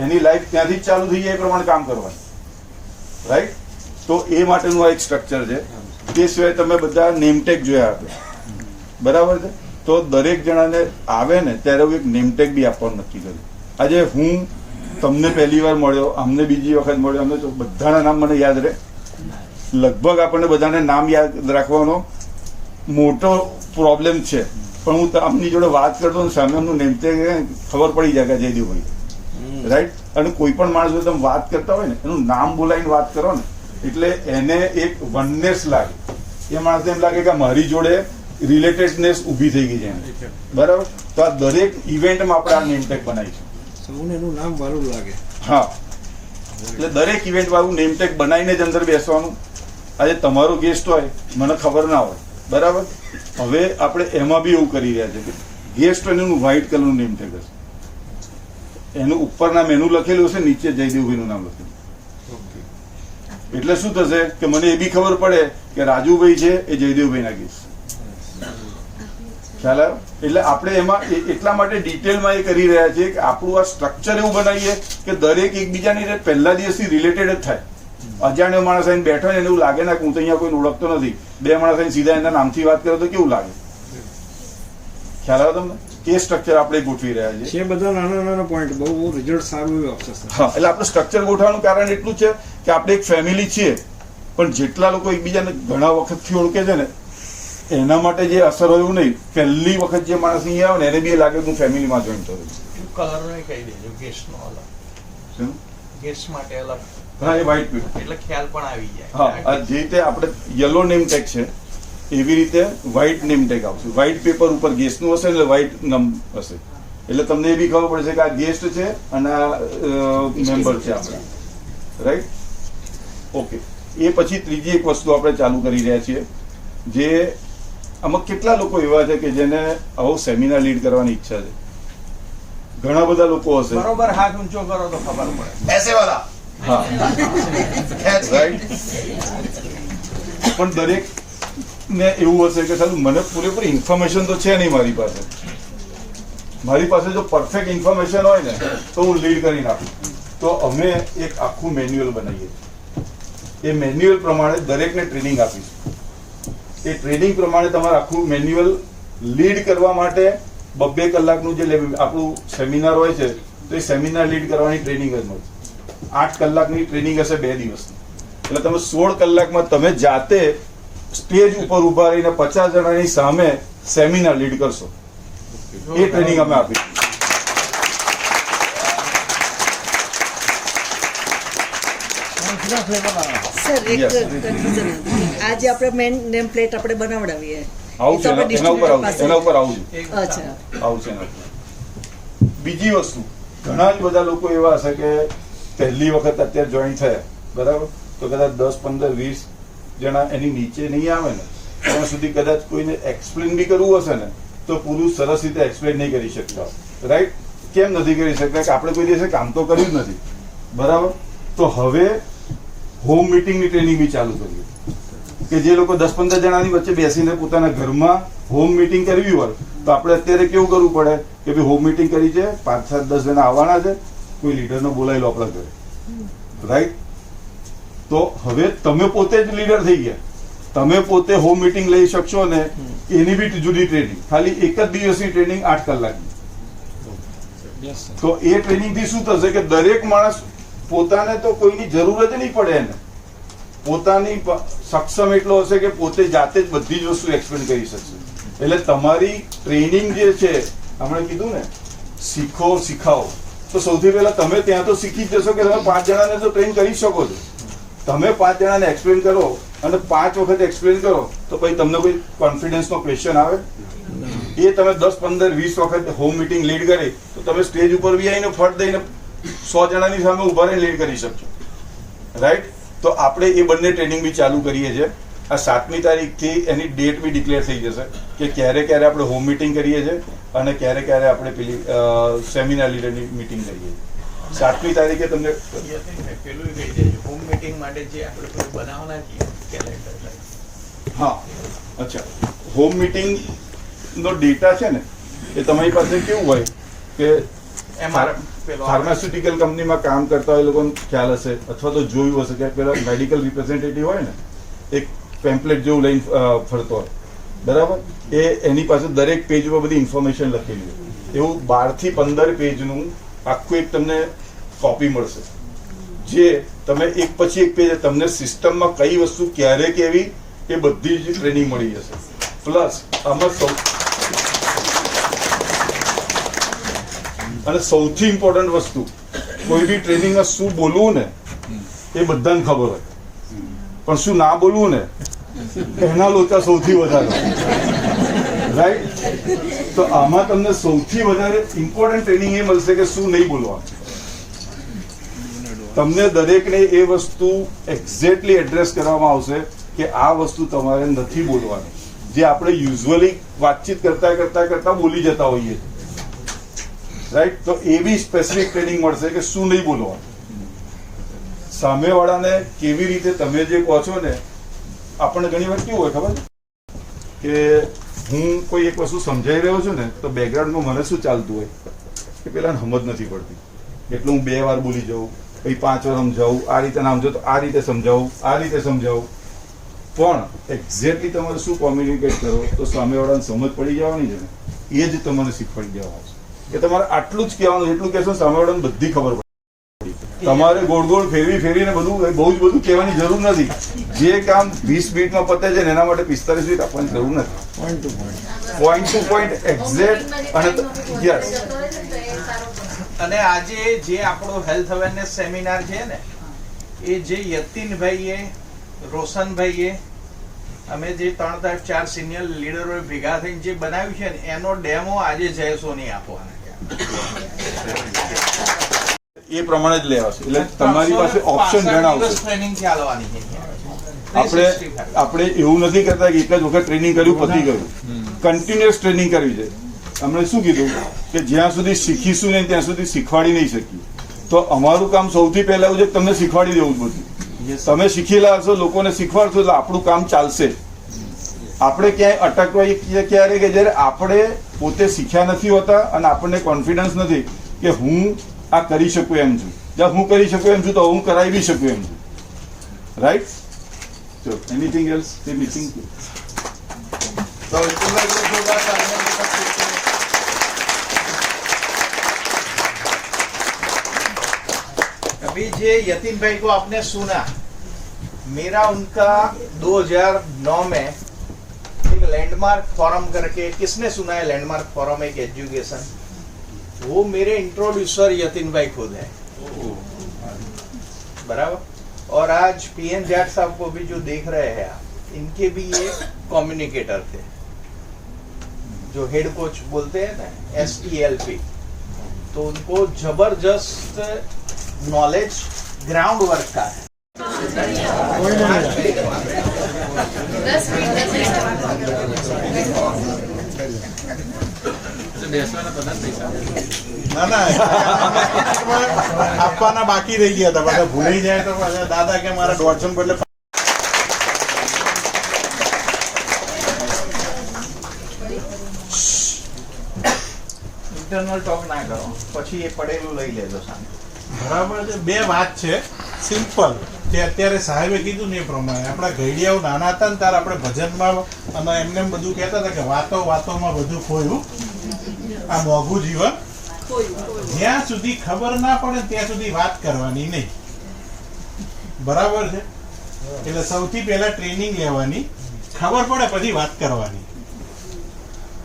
એની લાઈફ ત્યાંથી જ ચાલુ થઈ જાય એ પ્રમાણે કામ કરવાનું, રાઈટ. તો એ માટેનું આ એક સ્ટ્રક્ચર છે. તે સિવાય તમે બધા નેમટેગ જોયા આપણે, બરાબર છે. તો દરેક જણાને આવે ને ત્યારે હું એક નેમટેગ બી આપવાનું નક્કી કર્યું. આજે હું તમને પહેલી વાર મળ્યો, અમને બીજી વખત મળ્યો, અમને તો બધાના નામ મને યાદ રહે લગભગ. આપણને બધાને નામ યાદ રાખવાનો મોટો પ્રોબ્લેમ છે, પણ હું આમની જોડે વાત કરતો ને સામે એમનું નેમ ટેગ ખબર પડી જાય કે જયદેવભાઈ, રાઈટ. અને કોઈ પણ માણસ જોડે તમે વાત કરતા હોય ને એનું નામ બોલાવીને વાત કરો ને એટલે એને એક વનનેસ લાગે, એ માણસને એમ લાગે કે મારી જોડે રિલેટેડનેસ ઊભી થઈ ગઈ છે એને, બરાબર. તો આ દરેક ઇવેન્ટમાં આપણે આ નેમ ટેગ બનાવીશું, સૌને એનું નામ વારું લાગે. હા. એટલે દરેક ઇવેન્ટ વાળું નેમ ટેગ બનાવીને જ અંદર બેસવાનું. આજે તમારો ગેસ્ટ હોય મને ખબર ના હોય, બરાબર. હવે આપણે એમાં બી એવું કરી રહ્યા છે કે ગેસ્ટ હોય એનું વ્હાઇટ કલરનું નેમ ટેગ હશે, એનું ઉપરના મેનુ લખેલું હશે, નીચે જયદેવભાઈનું નામ લખેલું. એટલે શું થશે કે મને એ બી ખબર પડે કે રાજુભાઈ છે એ જયદેવભાઈના ગેસ્ટ. ખ્યાલ આવ્યો? એટલે આપણે એમાં એટલા માટે ડિટેલમાં એ કરી રહ્યા છીએ કે આપણું આ સ્ટ્રક્ચર એવું બનાવીએ કે દરેક એકબીજાની પહેલા દિવસથી રિલેટેડ જ થાય. અજાણ્યો માણસ આવીને બેઠો ને એને એવું લાગે ને કે હું તો અહીંયા કોઈ ઓળખતો નથી, બે માણસ આવીને સીધા એના નામથી વાત કરે તો કેવું લાગે? ખ્યાલ આવ્યો તમને? એ સ્ટ્રક્ચર આપણે ગોઠવી રહ્યા છીએ. બધા નાના નાના પોઈન્ટ બહુ રિઝલ્ટ સારું એવું આપશે. હા, એટલે આપણે સ્ટ્રક્ચર ગોઠવવાનું કારણ એટલું છે કે આપણે એક ફેમિલી છીએ, પણ જેટલા લોકો એકબીજાને ઘણા વખતથી ઓળખે છે ને એના માટે જે અસર હોય એવું નહીં. પહેલી વખત જે માણસ અહીંયા આવે ને એને બી લાગે કે હું ફેમિલીમાં જોઈન થયું. કલર ને કહી દેજો, ગેસ્ટનો અલગ, ગેસ્ટ માટે અલગ. હા, એ વ્હાઇટ પેપર, એટલે ખ્યાલ પણ આવી જાય. હા, જે રીતે આપણે યલો નેમ ટેગ છે એવી રીતે વ્હાઇટ નેમ ટેગ આવશે. વ્હાઇટ પેપર ઉપર ગેસ્ટનું હશે એટલે વ્હાઇટ નમ હશે, એટલે તમને એ બી ખબર પડશે કે આ ગેસ્ટ છે અને આ મેમ્બર છે આપણા, રાઈટ. ઓકે. એ પછી ત્રીજી એક વસ્તુ આપણે ચાલુ કરી રહ્યા છીએ, જે આમાં કેટલા લોકો એવા છે કે જેને આવો સેમિનાર લીડ કરવાની ઈચ્છા છે? ઘણા બધા લોકો હશે. બરોબર, હાથ ઊંચો કરો તો ખબર પડે. એસે વાલા. હા, રાઈટ. પણ દરેક ને એવું હશે કે સારું મને પૂરેપૂરી ઇન્ફોર્મેશન તો છે નહીં મારી પાસે. મારી પાસે જો પરફેક્ટ ઇન્ફોર્મેશન હોય ને તો હું લીડ કરી નાખું. તો અમે એક આખું મેન્યુઅલ બનાવીએ. એ મેન્યુઅલ પ્રમાણે દરેકને ટ્રેનિંગ આપીશું. એ ટ્રેનિંગ પ્રમાણે તમારે આખું મેન્યુઅલ લીડ કરવા માટે 2 કલાકનું જે આપણું સેમિનાર હોય છે તો એ સેમિનાર લીડ કરવાની ટ્રેનિંગ જ મળશે. 8 કલાકની ટ્રેનિંગ હશે 2 દિવસની. એટલે તમે 16 કલાકમાં તમે જાતે સ્ટેજ ઉપર ઉભા રહીને 50 જણાની સામે સેમિનાર લીડ કરશો. એ ટ્રેનિંગ અમે આપીશું. સર એક કન્ફ્યુઝન હતું. આજે આપણે મેન નેમ પ્લેટ આપણે બનાવડાવીએ, આવું છે એના ઉપર આવું છું. અચ્છા, આવું છે એના ઉપર. બીજી વસ્તુ, ઘણા જ બધા લોકો એવા હશે કે પહેલી વખત અત્યારે જોઈન થયા, બરાબર. તો કદાચ 10, 15, 20 જણા એની નીચે નહીં આવે ને ત્યાં સુધી કદાચ કોઈને એક્સપ્લેન બી કરવું હશે ને તો પૂરું સરસ રીતે એક્સપ્લેન નહીં કરી શકતા, રાઈટ. કેમ નથી કરી શકતા? કે આપણે કોઈ દિવસે કામ તો કર્યું જ નથી, બરાબર. તો હવે હોમ મિટિંગની ટ્રેનિંગ બી ચાલુ કરીએ કે જે લોકો 10-15 જણાની વચ્ચે બેસીને પોતાના ઘરમાં હોમ મિટિંગ કરવી હોય તો આપણે અત્યારે કેવું કરવું પડે કે ભાઈ હોમ મિટિંગ કરી છે, 5, 7, 10 જણા આવવાના છે, કોઈ લીડરને બોલાવી લો આપણા ઘરે, રાઈટ. તો હવે તમે પોતે જ લીડર થઈ ગયા, તમે પોતે હોમ મિટિંગ લઈ શકશો ને એની બી જુદી ટ્રેનિંગ, ખાલી એક જ દિવસની ટ્રેનિંગ 8 કલાકની. તો એ ટ્રેનિંગ થી શું થશે કે દરેક માણસ પોતાને તો કોઈની જરૂર જ નહીં પડે, એને પોતાની સક્ષમ એટલો હશે કે પોતે જાતે જ બધી જ વસ્તુ એક્સપ્લેન કરી શકશે. એટલે તમારી ટ્રેનિંગ જે છે, હમણાં કીધું ને શીખો શીખાવો, તો સૌથી પહેલા તમે ત્યાં તો શીખી જ જશો કે તમે 5 જણાને તો ટ્રેન કરી શકો છો. તમે 5 જણાને એક્સપ્લેન કરો અને 5 વખત એક્સપ્લેન કરો તો પછી તમને કોઈ કોન્ફિડન્સનો ક્વેશ્ચન આવે? એ તમે 10, 15, 20 વખત હોમ મિટિંગ લીડ કરી તો તમે સ્ટેજ ઉપર બી આવીને ફટ દઈને 100 જણાની સામે ઉભા રહીને લીડ કરી શકશો, રાઈટ. તો આપણે એ બંને ટ્રેનિંગ બી ચાલુ કરીએ છીએ. આ 7મી તારીખથી એની ડેટ બી ડિક્લેર થઈ જશે કે ક્યારે ક્યારે આપણે હોમ મિટિંગ કરીએ છીએ અને ક્યારે ક્યારે આપણે પેલી સેમિનાર લીડરની મિટિંગ કરીએ છીએ. 7મી તારીખે તમને પેલું કહી દેજો, હોમ મિટિંગ માટે જે આપણે બનાવવાના છીએ કેલેન્ડર. હા, અચ્છા. હોમ મિટિંગ નો ડેટા છે ને એ તમારી પાસે કેવું હોય કે ફાર્માસ્યુટિકલ કંપનીમાં કામ કરતા હોય લોકોને ખ્યાલ હશે અથવા તો જોયું હશે કે પેલા મેડિકલ રિપ્રેઝેન્ટેટિવ હોય ને એક પેમ્પલેટ જેવું લઈને ફરતો હોય, બરાબર. એની પાસે દરેક પેજ ઉપર બધી ઇન્ફોર્મેશન લખેલી હોય. એવું 12 થી 15 પેજનું આખું એક તમને કોપી મળશે, જે તમે એક પછી એક પેજ તમને સિસ્ટમમાં કઈ વસ્તુ ક્યારે કેવી એ બધી જ ટ્રેનિંગ મળી જશે. પ્લસ આમાં અને સૌથી ઇમ્પોર્ટન્ટ વસ્તુ, કોઈ બી ટ્રેનિંગમાં શું બોલવું ને એ બધાને ખબર હોય, પણ શું ના બોલવું ને એના લોચા સૌથી વધારે, રાઈટ? તો આમાં તમને સૌથી વધારે ઇમ્પોર્ટન્ટ ટ્રેનિંગ એ મળશે કે શું નહીં બોલવાનું. તમને દરેકને એ વસ્તુ એક્ઝેક્ટલી એડ્રેસ કરવામાં આવશે કે આ વસ્તુ તમારે નથી બોલવાની, જે આપણે યુઝ્યુઅલી વાતચીત કરતા બોલી જતા હોઈએ, રાઈટ? તો એવી સ્પેસિફિક ટ્રેનિંગ મળશે કે શું નહીં બોલવાનું. સામેવાળાને કેવી રીતે તમે જે કહો છો ને, આપણને ઘણી વાર કેવું હોય ખબર કે હું કોઈ એક વસ્તુ સમજાઈ રહ્યો છું ને તો બેકગ્રાઉન્ડમાં મને શું ચાલતું હોય કે પેલા સમજ નથી પડતી, એટલે હું 2 વાર બોલી જાઉં, પછી 5 વાર સમજાવું, આ રીતે ના સમજો તો આ રીતે સમજાવું, આ રીતે સમજાવું. પણ એક્ઝેક્ટલી તમારે શું કોમ્યુનિકેટ કરો તો સામેવાળાને સમજ પડી જવાની છે ને, એ જ તમને શીખવાડી દેવાનું છે કે તમારે આટલું જ કહેવાનું, એટલું કહેશો સામેવાળાને બધી ખબર પડે. તમારે ગોળ ગોળ ફેરવીને બધું બહુ જ બધું કહેવાની જરૂર નથી. જે કામ 20 મિનિટમાં પતે છે ને એના માટે 45 મિનિટ આપવાની જરૂર નથી. Point to point exact. અને યસ, અને આજે જે આપણો હેલ્થ અવેરનેસ સેમિનાર છે ને, એ જે યતિનભાઈએ, રોશનભાઈએ, અમે જે 3-4 સિનિયર લીડરોએ ભેગા થઈને જે બનાવ્યું છે ને, એનો ડેમો આજે જય સોની આપવાના એ પ્રમાણે જ લેવાશે. એટલે તમારી પાસે ઓપ્શન જણાવશે. ટ્રેનિંગ ચાલવાની છે. આપણે એવું નથી કરતા કે એક જ વખત ટ્રેનિંગ કર્યું પતી ગયું. કન્ટિન્યુઅસ ટ્રેનિંગ કરવી છે. અમને શું કીધું કે જ્યાં સુધી શીખીશું નહીં ત્યાં સુધી શીખવાડી નહીં શકીએ. તો અમારું કામ સૌથી પહેલા એવું છે કે તમને શીખવાડી દેવું બધું. તમે શીખેલા હશો, લોકોને શીખવાડશો એટલે આપણું કામ ચાલશે. આપણે ક્યાંય અટકવા ક્યારે કે જ્યારે આપણે પોતે શીખ્યા નથી હોતા અને આપણને કોન્ફિડન્સ નથી કે હું આ કરી શકું એમ છું. જ્યાં હું કરી શકું એમ છું તો હું કરાવી બી શકું એમ છું, right? So anything else they missing? अभी जे यतीन भाई को आपने सुना, मेरा उनका 2009 में एक लैंडमार्क फोरम करके, किसने सुना है लैंडमार्क फोरम एक एजुकेशन, वो मेरे इंट्रोड्यूसर यतीन भाई खुद है, बराबर. और आज पीएन जाट साहब को भी जो देख रहे हैं आप, इनके भी ये कम्युनिकेटर थे, जो हेड कोच बोलते हैं ना, STLP. तो उनको जबरदस्त नॉलेज ग्राउंड वर्क का है. ના ના આપવાના બાકી રહી ગયા હતા, બધા ભૂલાઈ જાય તો પાછા દાદા કે મારા 150 બદલે ઇન્ટરનલ ટોક ના કરો, પછી એ પડેલું લઈ લેજો સામે. બરાબર છે. 2 વાત છે સિમ્પલ, તે અત્યારે સાહેબે કીધું ને એ પ્રમાણે આપણા ઘડિયાઓ નાના હતા ને ત્યારે આપણે ભજનમાં અને એમને બધું કહેતા હતા કે વાતોમાં બધું ખોયું, આ મોંઘું જીવન. જ્યાં સુધી ખબર ના પડે ત્યાં સુધી વાત કરવાની નહીં, બરાબર છે? એટલે સૌથી પહેલા ટ્રેનિંગ લેવાની, ખબર પડે પછી વાત કરવાની,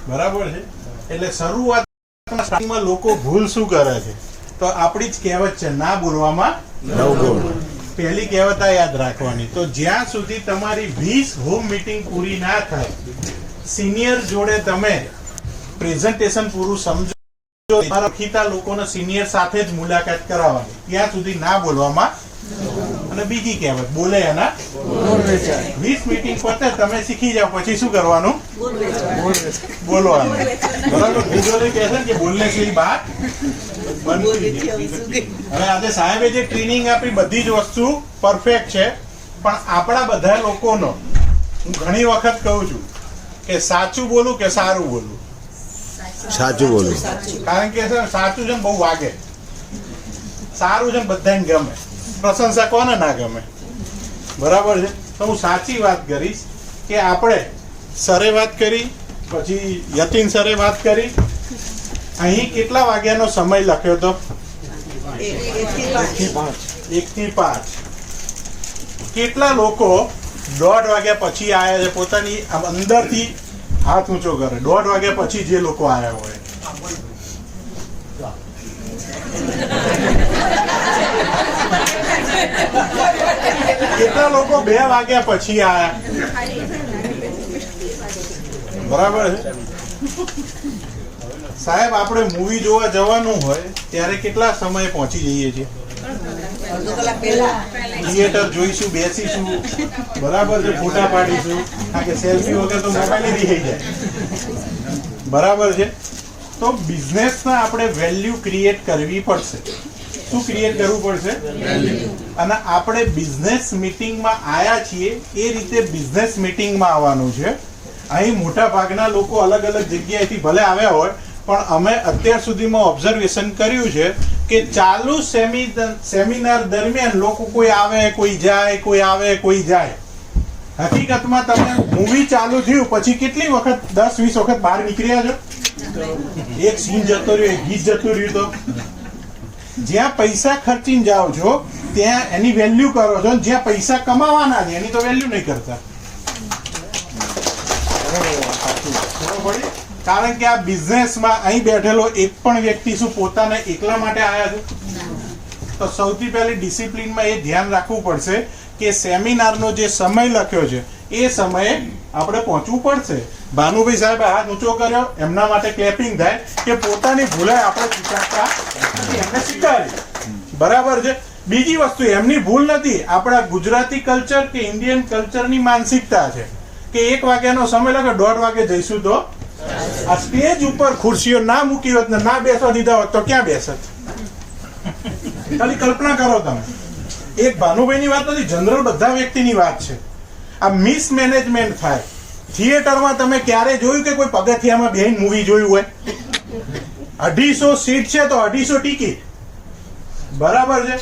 બરાબર છે? એટલે શરૂઆતમાં લોકો ભૂલ શું કરે છે, તો આપણી જ કહેવત છે, ના બોલવામાં 9 ગુણ. પહેલી કહેવત આ યાદ રાખવાની. તો જ્યાં સુધી તમારી 20 હોમ મીટિંગ પૂરી ના થાય, સિનિયર જોડે તમે પ્રેઝન્ટેશન પૂરું સમજો, ઓળખીતા લોકોને સિનિયર સાથે જ મુલાકાત કરાવવાની, ત્યાં સુધી ના બોલવામાં. અને બીજી કહેવત, બોલે એના 20 મીટિંગ પતે તમે શીખી જાવ, પછી શું કરવાનું? બોલવાનું, બરાબર? ગુરુજી કહે છે કે બોલને સે બાત બનતી है. હવે આજે સાહેબે જે ટ્રેનિંગ આપી બધી જ વસ્તુ પરફેક્ટ છે, પણ આપણા બધા લોકોનો હું ઘણી વખત કહું છું કે સાચું બોલું કે સારું બોલું? સાચું બોલું. કારણ કે સાચું છે ને બહુ વાગે, સારું છે ને બધાને ગમે, પ્રશંસા કોને ના ગમે, બરાબર છે? તો હું સાચી વાત કરીશ કે આપણે સરે વાત કરી, પછી યતીન સરે વાત કરી. અહીં કેટલા વાગ્યાનો સમય લખ્યો હતો? 1 થી 5. કેટલા લોકો 1:30 વાગ્યા પછી આવ્યા છે, પોતાની અંદરથી હાથ ઊંચો કરે 1:30 વાગ્યા પછી જે લોકો આયા હોય. કેટલા લોકો 2 વાગ્યા પછી આયા? બરાબર છે સાહેબ. આપણે મૂવી જોવા જવાનું હોય ત્યારે કેટલા સમય પહોંચી જઈએ છીએ? થિયેટર જોઈશું, બેસીશું, બરાબર છે, ફોટા પાડીશું, કારણ કે સેલ્ફી વગર તો મોબાઈલ રહી જાય. બરાબર છે. તો બિઝનેસમાં આપણે વેલ્યુ ક્રિએટ કરવી પડશે. શું ક્રિએટ કરવું પડશે? અને આપણે બિઝનેસ મીટિંગમાં આવ્યા છીએ એ રીતે બિઝનેસ મીટિંગમાં આવવાનું છે. અહીં મોટા ભાગના લોકો અલગ અલગ જગ્યાએથી ભલે આવ્યા હોય, પણ અમે અત્યાર સુધીમાં ઓબ્ઝર્વેશન કર્યું છે કે ચાલુ સેમિનાર દરમિયાન લોકો કોઈ આવે કોઈ જાય, કોઈ આવે કોઈ જાય. હકીકતમાં તમે મૂવી ચાલુ થયું પછી કેટલી વખત 10-20 વખત બહાર નીકળ્યા છો? એક સીન જતો રહ્યો, એક ગીત જતું રહ્યું. તો જ્યાં પૈસા ખર્ચીને જાઓ છો ત્યાં એની વેલ્યુ કરો છો, જ્યાં પૈસા કમાવાના છે એની તો વેલ્યુ નહીં કરતા. કારણ કે આ બિઝનેસમાં અહીં બેઠેલો એક પણ વ્યક્તિ શું પોતાને એકલા માટે આવ્યા છે? તો સૌથી પહેલી ડિસિપ્લિનમાં એ ધ્યાન રાખવું પડશે કે સેમિનારનો જે સમય લખ્યો છે એ સમયે આપણે પહોંચવું પડશે. ભાનુભાઈ સાહેબ હાથ ઊંચો કર્યો, એમના માટે ક્લેપિંગ થાય કે પોતાની ભૂલાય આપણે સ્વીકારતા નથી, એમને સ્વીકારી. બરાબર છે. બીજી વસ્તુ એમની ભૂલ નથી, આપણા ગુજરાતી કલ્ચર કે ઇન્ડિયન કલ્ચરની માનસિકતા છે કે 1 વાગ્યાનો સમય લખે 1:30 વાગે જઈશું. તો આ સ્ટેજ ઉપર ખુરશીઓ ના મૂકી હોત ને ના બેસવા દીધા હોત તો ક્યાં બેસત? ખાલી કલ્પના કરો તમે. એક ભાનુભાઈની વાત નથી, જનરલ બધા વ્યક્તિની વાત છે. આ મિસમેનેજમેન્ટ થાય. થિયેટરમાં તમે ક્યારે જોયું કે કોઈ પગથિયામાં બેહીને મૂવી જોયું હોય? 250 સીટ છે તો 250 ટિકિટ. બરાબર છે.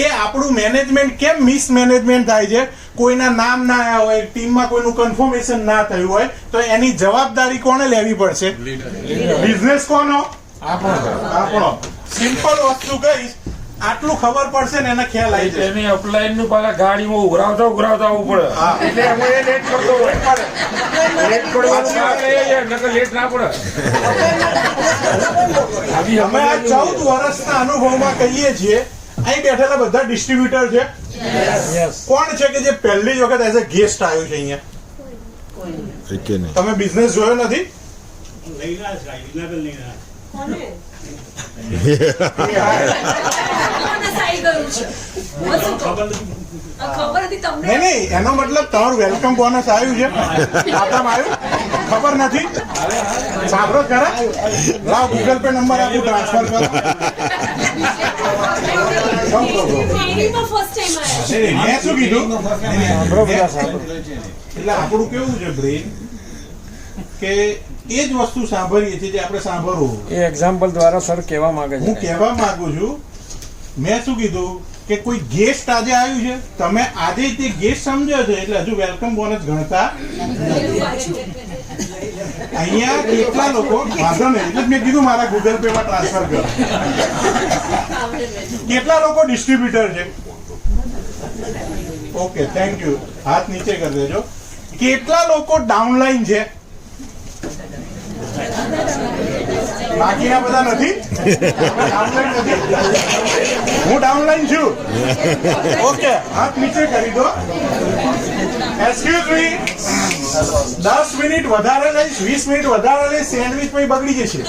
એ આપણું મેનેજમેન્ટ કેમ મિસમેનેજમેન્ટ થાય છે? કોઈના નામ ના આવ્યા હોય, ટીમમાં કોઈનું કન્ફર્મેશન ના થયું હોય તો એની જવાબદારી કોને લેવી પડશે? બિઝનેસ કોનો? આપણો. સિમ્પલ વસ્તુ કહીશ, આટલું ખબર પડશે ને એને ખ્યાલ આવી જાય. એની અપલાઈન નું પાછા ગાડીમાં ઉઘરાવતા આવવું પડે. એટલે એમાં એ લેટ કરતો હોય. લેટ પડવાનું લેટ ના પડે. અમે આ 14 વર્ષના અનુભવમાં કહીએ છીએ. અહીં બેઠેલા બધા ડિસ્ટ્રીબ્યુટર છે. કોણ છે કે જે પહેલી જ વખત એઝ અ ગેસ્ટ આવ્યું છે અહીંયા? તમે બિઝનેસ જોયો નથી? નહીં, એનો મતલબ તમારું વેલકમ બોનસ આવ્યું છે, ખાતામાં આવ્યું, ખબર નથી? સાંભળો ખરા? લાવ ગૂગલ પે નંબર આપું, ટ્રાન્સફર કરો. મેં શું કીધું? એટલે આપણું કેવું છે બ્રેન કે એ જ વસ્તુ સાંભળીએ છીએ જે આપણે સાંભળવું. એ એક્ઝામ્પલ દ્વારા સર કહેવા માંગે છે. હું કહેવા માંગુ છું, મેં શું કીધું કે કોઈ ગેસ્ટ આજે આવ્યું છે, તમે આજે તે ગેસ્ટ સમજો છો એટલે હજુ વેલકમ બોનસ ગણતા. અહીંયા કેટલા લોકો, વાંધો નહીં, એટલે મેં કીધું મારા ગૂગલ પે માં ટ્રાન્સફર કરો. કેટલા લોકો ડિસ્ટ્રીબ્યુટર છે? Okay, thank you. હાથ નીચે કરી દેજો. કેટલા લોકો ડાઉનલાઈન છે? બાકીના બધા નથી. હું ડાઉનલાઈન છું. ઓકે, હાથ નીચે કરી દો. એક્સક્યુઝ મી, 10 મિનિટ વધારે લઈશ, 20 મિનિટ વધારે લઈશ, સેન્ડવિચ પછી બગડી જશે.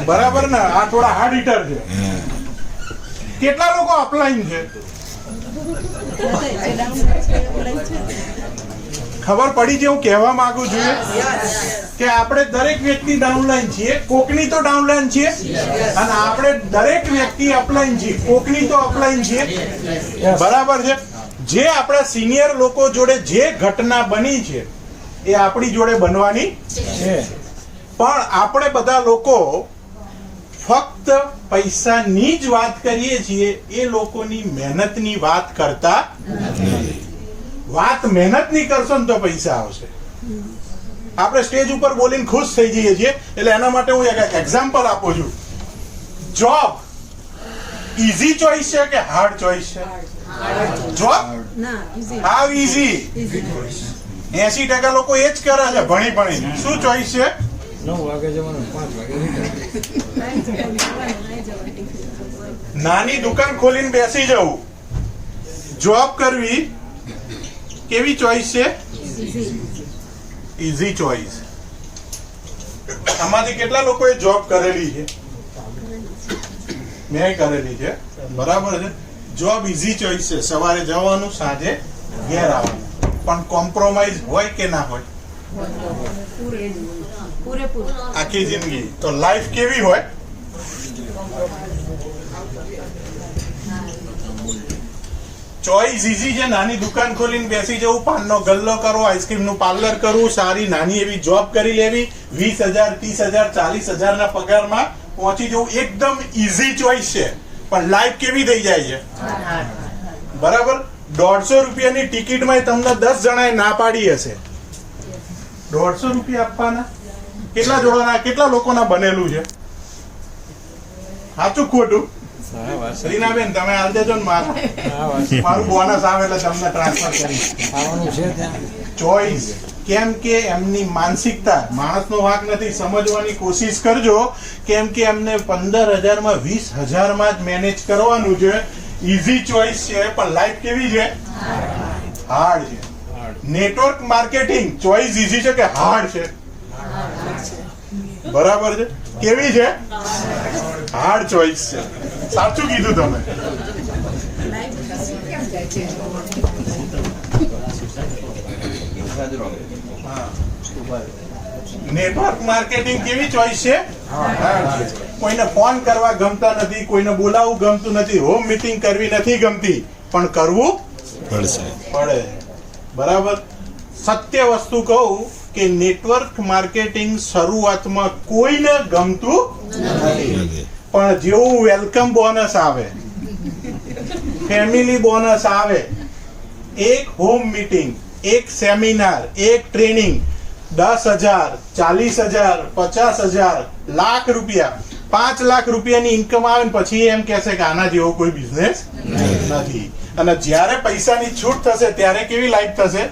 બરાબર ને? આ થોડા હાર્ડ હીટર છે. કેટલા લોકો અપલાઈન છે? ખબર પડી છે હું કહેવા માંગુ છું કે આપણે દરેક વ્યક્તિ ડાઉનલાઈન છીએ, કોકની તો ડાઉનલાઈન છીએ, અને આપણે દરેક વ્યક્તિ અપલાઈન છીએ, કોકની તો અપલાઈન છીએ. બરાબર છે. જે આપણા સિનિયર લોકો જોડે જે ઘટના બની છે એ આપણી જોડે બનવાની છે, પણ આપણે બધા લોકો ફક્ત પૈસાની જ વાત કરીએ છીએ, એ લોકોની મહેનતની વાત કરતા નથી. વાત મહેનતની કરશો ને તો પૈસા આવશે. આપણે સ્ટેજ ઉપર બોલીને ખુશ થઈ જઈએ છીએ, એટલે એના માટે હું એક એક્ઝામ્પલ આપું છું. જોબ ઈઝી ચોઈસ છે કે હાર્ડ ચોઈસ છે? જોબ હાવ ઈઝી. 80% લોકો એ જ કરે છે ભણી ભણી. શું ચોઈસ છે? 9 વાગે જવાનું, 5 વાગે રિટર્ન. નાની દુકાન ખોલીને બેસી જવું, જોબ કરવી, કેવી ચોઈસ છે? Easy choice. આમાંથી કેટલા લોકોએ જોબ કરેલી છે? મેં કરેલી છે. બરાબર છે. જોબ ઈઝી ચોઈસ છે. સવારે જવાનું, સાંજે ઘેર આવવાનું. પણ કોમ્પ્રોમાઇઝ હોય કે ના હોય? આખી જિંદગી. તો લાઈફ કેવી હોય? ચોઈસ ઈઝી છે. નાની દુકાન ખોલીને બેસી જવું, પાનનો ગલ્લો કરવો, આઈસ્ક્રીમનું પાર્લર કરવું, સારી નાની એવી જોબ કરી લેવી, 20,000 30,000 40,000 ના પગારમાં પહોંચી જવું, એકદમ ઈઝી ચોઈસ છે. પણ લાઈફ કેવી થઈ જાય છે? બરાબર. 150 રૂપિયાની ટિકિટમાં તમને 10 જણાએ ના પાડી હશે. 150 રૂપિયા આપવાના કેટલા લોકોના બનેલું છે? સાચું ખોટું? રીનાબેન તમે હાલ દેજો ને મારું બોનસ આવે એટલે તમને ટ્રાન્સફર કરી આવવાનું છે ત્યાં. ચોઈસ. કેમ કે એમની માનસિકતા, માણસનો વાંક નથી, સમજવાની કોશિશ કરજો. કેમ કે એમને 15,000 માં 20,000 માં જ મેનેજ કરવાનું છે. ઈઝી ચોઈસ છે. પણ લાઈફ કેવી છે? હાર્ડ છે. નેટવર્ક માર્કેટિંગ ચોઈસ ઈઝી છે કે હાર્ડ છે? બરાબર છે. કેવી છે? હાર્ડ ચોઈસ છે. સાચું કીધું તમે. નેટવર્ક માર્કેટિંગ કેવી ચોઈસ છે? કોઈને ફોન કરવા ગમતા નથી, કોઈને બોલાવવું ગમતું નથી, હોમ મીટિંગ કરવી નથી ગમતી, પણ કરવું પડે. બરાબર. સત્ય વસ્તુ કહું કે નેટવર્ક માર્કેટિંગ શરૂઆતમાં કોઈને ગમતું નથી, પણ જેવું વેલકમ બોનસ આવે, ફેમિલી બોનસ આવે, એક હોમ મીટિંગ, એક સેમિનાર, એક ટ્રેનિંગ, 10,000 40,000 50,000 લાખ રૂપિયા, 5 લાખ રૂપિયાની ઇન્કમ આવે ને પછી એમ કહેશે કે આના જેવો કોઈ બિઝનેસ નથી. અને જ્યારે પૈસાની છૂટ થશે ત્યારે કેવી લાઈફ થશે?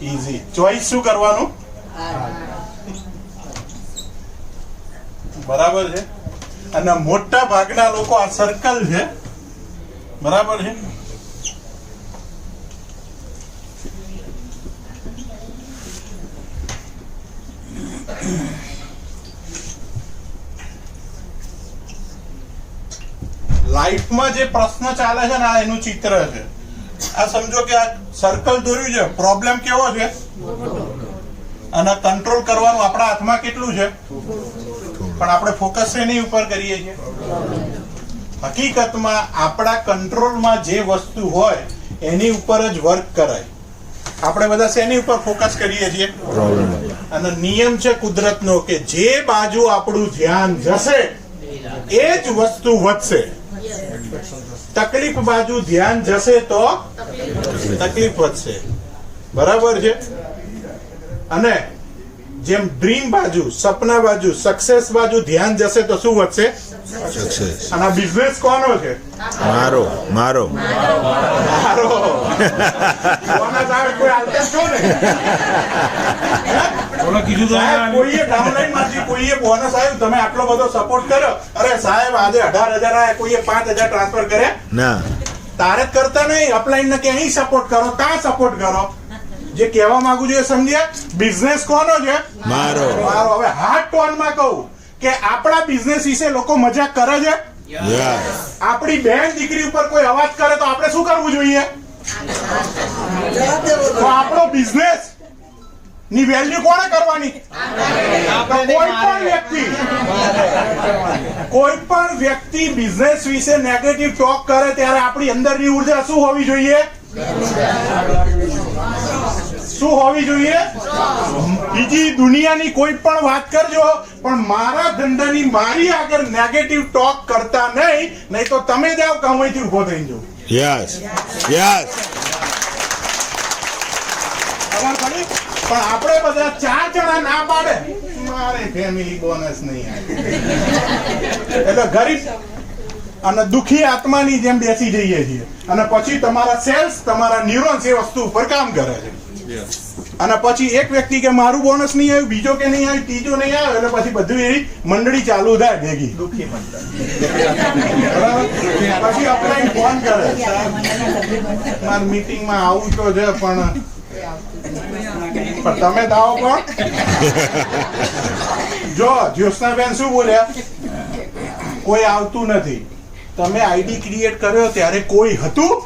ઈઝી. ચોઈસ શું કરવાનું? બરાબર છે. અને મોટા ભાગના લોકો આ સર્કલ છે. બરાબર છે. લાઈફમાં જે પ્રશ્ન ચાલે છે ને આ એનું ચિત્ર છે. આ સમજો કે આ સર્કલ દોર્યું છે. પ્રોબ્લેમ કેવો છે? અને કંટ્રોલ કરવાનું આપણા હાથમાં કેટલું છે? પણ આપણે ફોકસ એની ઉપર કરીએ છીએ. હકીકતમાં આપણા કંટ્રોલમાં જે વસ્તુ હોય એની ઉપર જ વર્ક કરાય. આપણે બધા શેની ઉપર ફોકસ કરીએ છીએ? અને નિયમ છે કુદરતનો કે જે બાજુ આપણું ધ્યાન જશે એ જ વસ્તુ વધશે. તકલીફ બાજુ ધ્યાન જશે તો તકલીફ વધશે. બરાબર છે. અને જેમ ડ્રીમ બાજુ, સપના બાજુ, સક્સેસ બાજુ ધ્યાન જશે તો શું વધશે? સક્સેસ. અને આ બિઝનેસ કોનો છે? મારો. બોનસ આવે કોઈ હાલતે છો ને? કીધું તો સાહેબ, કોઈએ ડાઉનલાઈન માંથી કોઈએ બોનસ આવ્યું, તમે આટલો બધો સપોર્ટ કર્યો, અરે સાહેબ આજે 18,000 આયા, કોઈએ 5,000 ટ્રાન્સફર કરે? ના. તારે જ કરતા નહીં. અપલાઈન ને કે અહીં સપોર્ટ કરો, ત્યાં સપોર્ટ કરો. જે કહેવા માંગુ છું એ સમજ્યા? બિઝનેસ કોનો છે? મારો. હવે હાર્ડ ટોન માં કહું કે આપણા બિઝનેસ વિશે લોકો મજાક કરે છે. આપણી બેન દીકરી ઉપર કોઈ અવાજ કરે તો આપણે શું કરવું જોઈએ? તો આપણો બિઝનેસ ની વેલ્યુ કોણે કરવાની? કોઈ પણ વ્યક્તિ બિઝનેસ વિશે નેગેટિવ ટોક કરે ત્યારે આપણી અંદરની ઉર્જા શું હોવી જોઈએ? શું હોવી જોઈએ? બીજી દુનિયાની કોઈ પણ વાત કરજો, પણ મારા ધંધાની મારી આગળ નેગેટિવ ટોક કરતા નહીં તો તમે જાઓ કે હું અહીંથી ઉભો થઈ જાઉં. પણ આપણે બધા 4 જણા ના પાડે, મારે ફેમિલી બોનસ નહીં આવે, એટલે ગરીબ અને દુખી આત્માની જેમ બેસી જઈએ છીએ. અને પછી તમારા સેલ્સ, તમારા ન્યુરોન્સ એ વસ્તુ ઉપર કામ કરે છે. અને પછી એક વ્યક્તિ કે મારું બોનસ નહીં આવ્યું, બીજો કે નહીં આવ્યું, ત્રીજો નહીં આવ્યો, એટલે પછી બધું એવી મંડળી ચાલુ થાય ભેગી. દુઃખી મંડળ. બરાબર? પછી અપલાઈન ફોન કરે, મારી મીટિંગમાં આવું તો છે પણ તમે દાવો કોણ? જો જ્યોત્સનાબેન શું બોલ્યા, કોઈ આવતું નથી. તમે આઈડી ક્રિએટ કર્યો ત્યારે કોઈ હતું?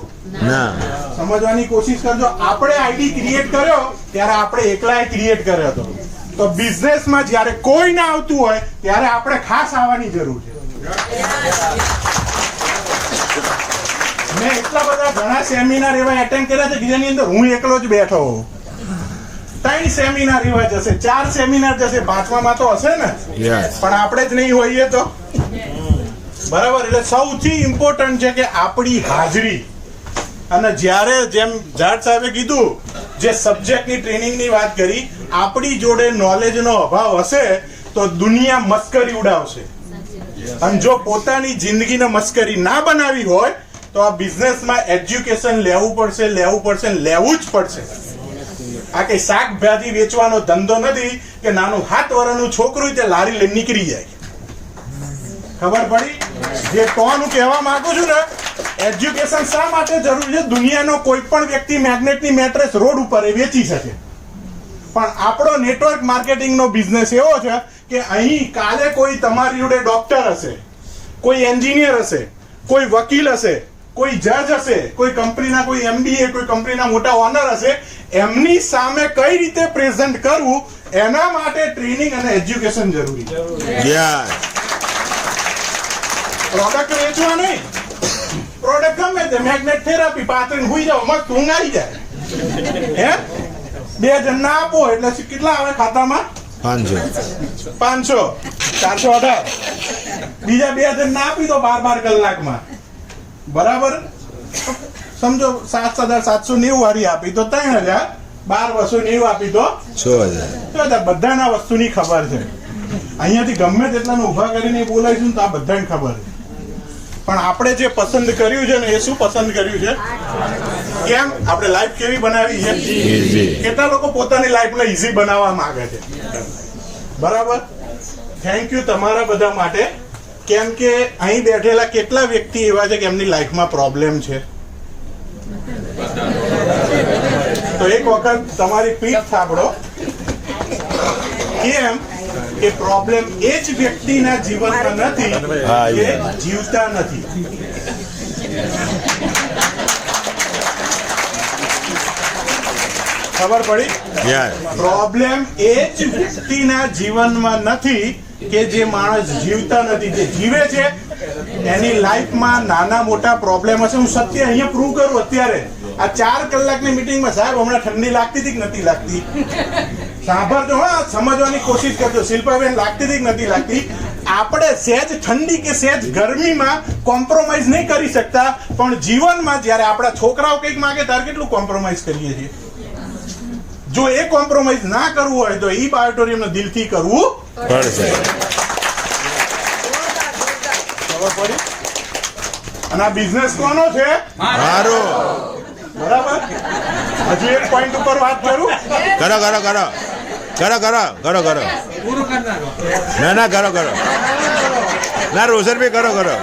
ના. સમજવાની કોશિશ કરજો. આપણે આઈડી ક્રિએટ કર્યો ત્યારે આપણે એકલાએ ક્રિએટ કર્યો હતો. તો બિઝનેસમાં જ્યારે કોઈ ના આવતું હોય ત્યારે આપણે ખાસ આવવાની જરૂર છે. મેં એટલા બધા ઘણા સેમિનાર એવા એટેન્ડ કર્યા છે જેની અંદર હું એકલો જ બેઠો હોઉં. 3 સેમિનાર એવા જશે, 4 સેમિનાર જશે, 5માં તો હશે ને, Yes. પણ આપણે જ નહીં હોઈએ તો. બરાબર? એટલે સૌથી ઇમ્પોર્ટન્ટ છે કે આપણી હાજરી. અને જ્યારે જેમ જાટ સાહેબે કીધું, જે સબ્જેક્ટની ટ્રેનિંગની વાત કરી, આપણી જોડે નોલેજનો અભાવ હશે તો દુનિયા મસ્કરી ઉડાવશે. અને જો પોતાની જિંદગીને મસ્કરી ના બનાવી હોય તો આ બિઝનેસમાં એજ્યુકેશન લેવું પડશે, લેવું પડશે, લેવું જ પડશે. આ કઈ શાકભાજી વેચવાનો ધંધો નથી કે નાનું 7 વર્ષનું છોકરું તે લારી લઈને નીકળી જાય. ખબર પડી? જે હું કહેવા માંગુ છું ને, એજ્યુકેશન શા માટે જરૂરી છે? દુનિયાનો કોઈ પણ વ્યક્તિ મેગ્નેટની મેટ્રેસ રોડ ઉપર એ વેચી શકે, પણ આપણો નેટવર્ક માર્કેટિંગનો બિઝનેસ એવો છે કે અહીં કાલે કોઈ તમારી જોડે ડોક્ટર હશે, કોઈ એન્જિનિયર હશે, કોઈ વકીલ હશે, કોઈ જજ હશે, કોઈ કંપનીના કોઈ MBA, કોઈ કંપનીના મોટા ઓનર હશે. એમની સામે કઈ રીતે પ્રેઝન્ટ કરવું એના માટે ટ્રેનિંગ અને એજ્યુકેશન જરૂરી છે. Yes. પ્રોડક્ટ વેચવા નહીં, પ્રોડક્ટ ગમે તે, મેગ્નેટ થેરાપી, પાથરીને હુઈ જાવ, મસ્ત ઊંઘ આવી જાય. હે 2 જણના આપો એટલે કેટલા આવે ખાતામાં? 500. 500, 418. બીજા 2 જણના આપી દો 12 કલાકમાં. બરાબર? સમજો 7,790 વાળી આપી તો 3,000, 12,290 આપી તો 6,000. બધાના વસ્તુની ખબર છે. અહીંયાથી ગમે તેટલાને ઉભા કરીને બોલાવીશું તો આ બધાને ખબર છે. પણ આપણે જે પસંદ કર્યું છે ને, એ શું પસંદ કર્યું છે? કેમ આપણે લાઈફ કેવી બનાવી છે? Easy. કેટલા લોકો પોતાની લાઈફને ઈઝી બનાવવા માંગે છે? બરાબર? થેન્ક યુ તમારા બધા માટે. કેમ કે અહીં બેઠેલા કેટલા વ્યક્તિ એવા છે કે એમની લાઈફમાં પ્રોબ્લેમ છે? તો એક વખત તમારી પીઠ થાબડો. કેમ કે પ્રોબ્લેમ એ જ વ્યક્તિના જીવનમાં નથી જે જીવતા નથી. ખબર પડી? Yes. પ્રોબ્લેમ એ જ વ્યક્તિના જીવનમાં નથી કે જે માણસ જીવતા નથી. જે જીવે છે એની લાઈફમાં નાના મોટા પ્રોબ્લેમ હશે. હું સત્ય અહીંયા પ્રૂવ કરું. અત્યારે આ 4 કલાકની મીટિંગમાં સાહેબ હમણાં ઠંડી લાગતી હતી કે નથી લાગતી? સાંભળજો, હા, સમજવાની કોશિશ કરજો. શિલ્પાબેન લાગતી હતી કે નથી લાગતી? આપણે સહેજ ઠંડી કે સહેજ ગરમીમાં કોમ્પ્રોમાઇઝ નહીં કરી શકતા, પણ જીવનમાં જ્યારે આપણા છોકરાઓ કંઈક માંગે ત્યારે કેટલું કોમ્પ્રોમાઇઝ કરીએ છીએ. જો એ કોમ્પ્રોમાઇઝ ના કરવું હોય તો ઈ બાયોટોરિયમને દિલથી કરવું પડશે. ખબર પડી? અને આ બિઝનેસ કોનો છે? મારો. બરાબર? હજી એક પોઈન્ટ ઉપર વાત કરું. કરો કરો કરો કરો કરો કરો કરો. ના કરો કરો. ના રોશનભાઈ કરો કરો.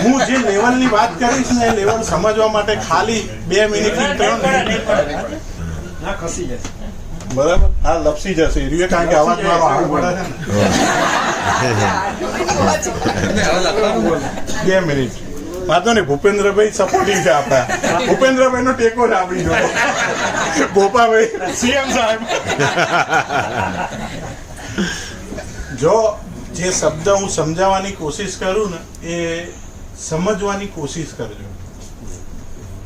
હું જે લેવલની વાત કરીશ ને, એ લેવલ સમજવા માટે ખાલી 2 મિનિટથી 3 મિનિટ. બરાબર? હા, લપસી જશે એરિયો, કારણ કે અવાજ મારો હાથ પડે છે ને. 2 મિનિટ વાંધો નહીં. ભૂપેન્દ્રભાઈ સપોર્ટિવ છે આપણા. ભૂપેન્દ્રભાઈ નો ટેકો છે આપણી જોડે. ભોપાભાઈ CM સાહેબ. જો જે શબ્દ હું સમજાવવાની કોશિશ કરું ને, એ સમજવાની કોશિશ કરજો.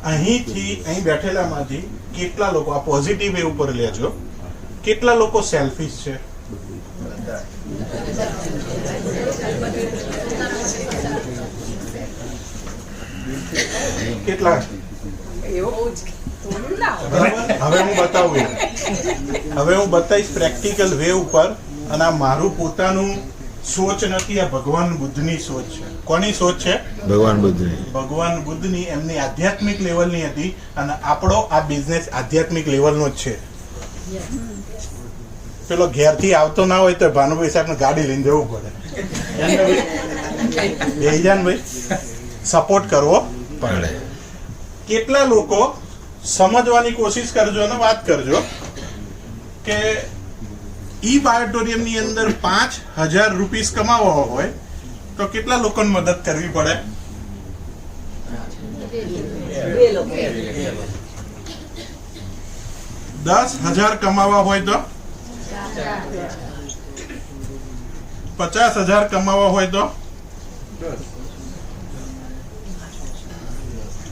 અહીં બેઠેલામાંથી કેટલા લોકો આ પોઝિટિવ વે ઉપર લેજો, કેટલા લોકો સેલ્ફિશ છે? કેટલા? હવે હું બતાવું. હવે હું બતાવીશ પ્રેક્ટિકલ વે ઉપર. અને આ મારું પોતાનું સોચ નથી, આ ભગવાન બુદ્ધની સોચ છે. કોની સોચ છે? ભગવાન બુદ્ધની. ભગવાન બુદ્ધની. એમની આધ્યાત્મિક લેવલની હતી અને આપણો આ બિઝનેસ આધ્યાત્મિક લેવલનો જ છે. પેલો ઘેરથી આવતો ના હોય તો ભાનુભાઈ સાહેબને ગાડી લઈને જવું પડે. ભાઈ સપોર્ટ કરવો પડે. કેટલા લોકો સમજવાની કોશિશ કરજો અને વાત કરજો કે ઈ બાયોટોરિયમ ની અંદર 5,000 રૂપીસ કમાવવા હોય તો કેટલા લોકોને મદદ કરવી પડે? 10,000 કમાવા હોય તો 50,000 કમાવા હોય તો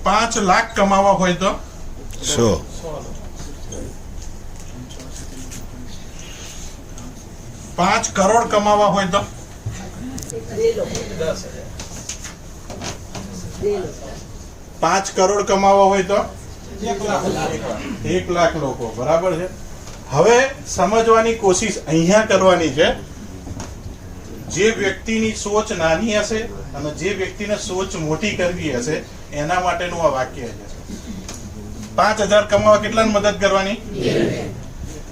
5 લાખ કમાવા હોય તો 100. 5 કરોડ કમાવા હોય તો 5 કરોડ કમાવા હોય તો 1 લાખ લોકો. બરાબર છે. હવે સમજવાની કોશિશ અહીંયા કરવાની છે. જે વ્યક્તિની સોચ નાની હશે અને જે વ્યક્તિને સોચ મોટી કરવી હશે એના માટેનું આ વાક્ય છે. 5,000 કમાવા કેટલાને મદદ કરવાની?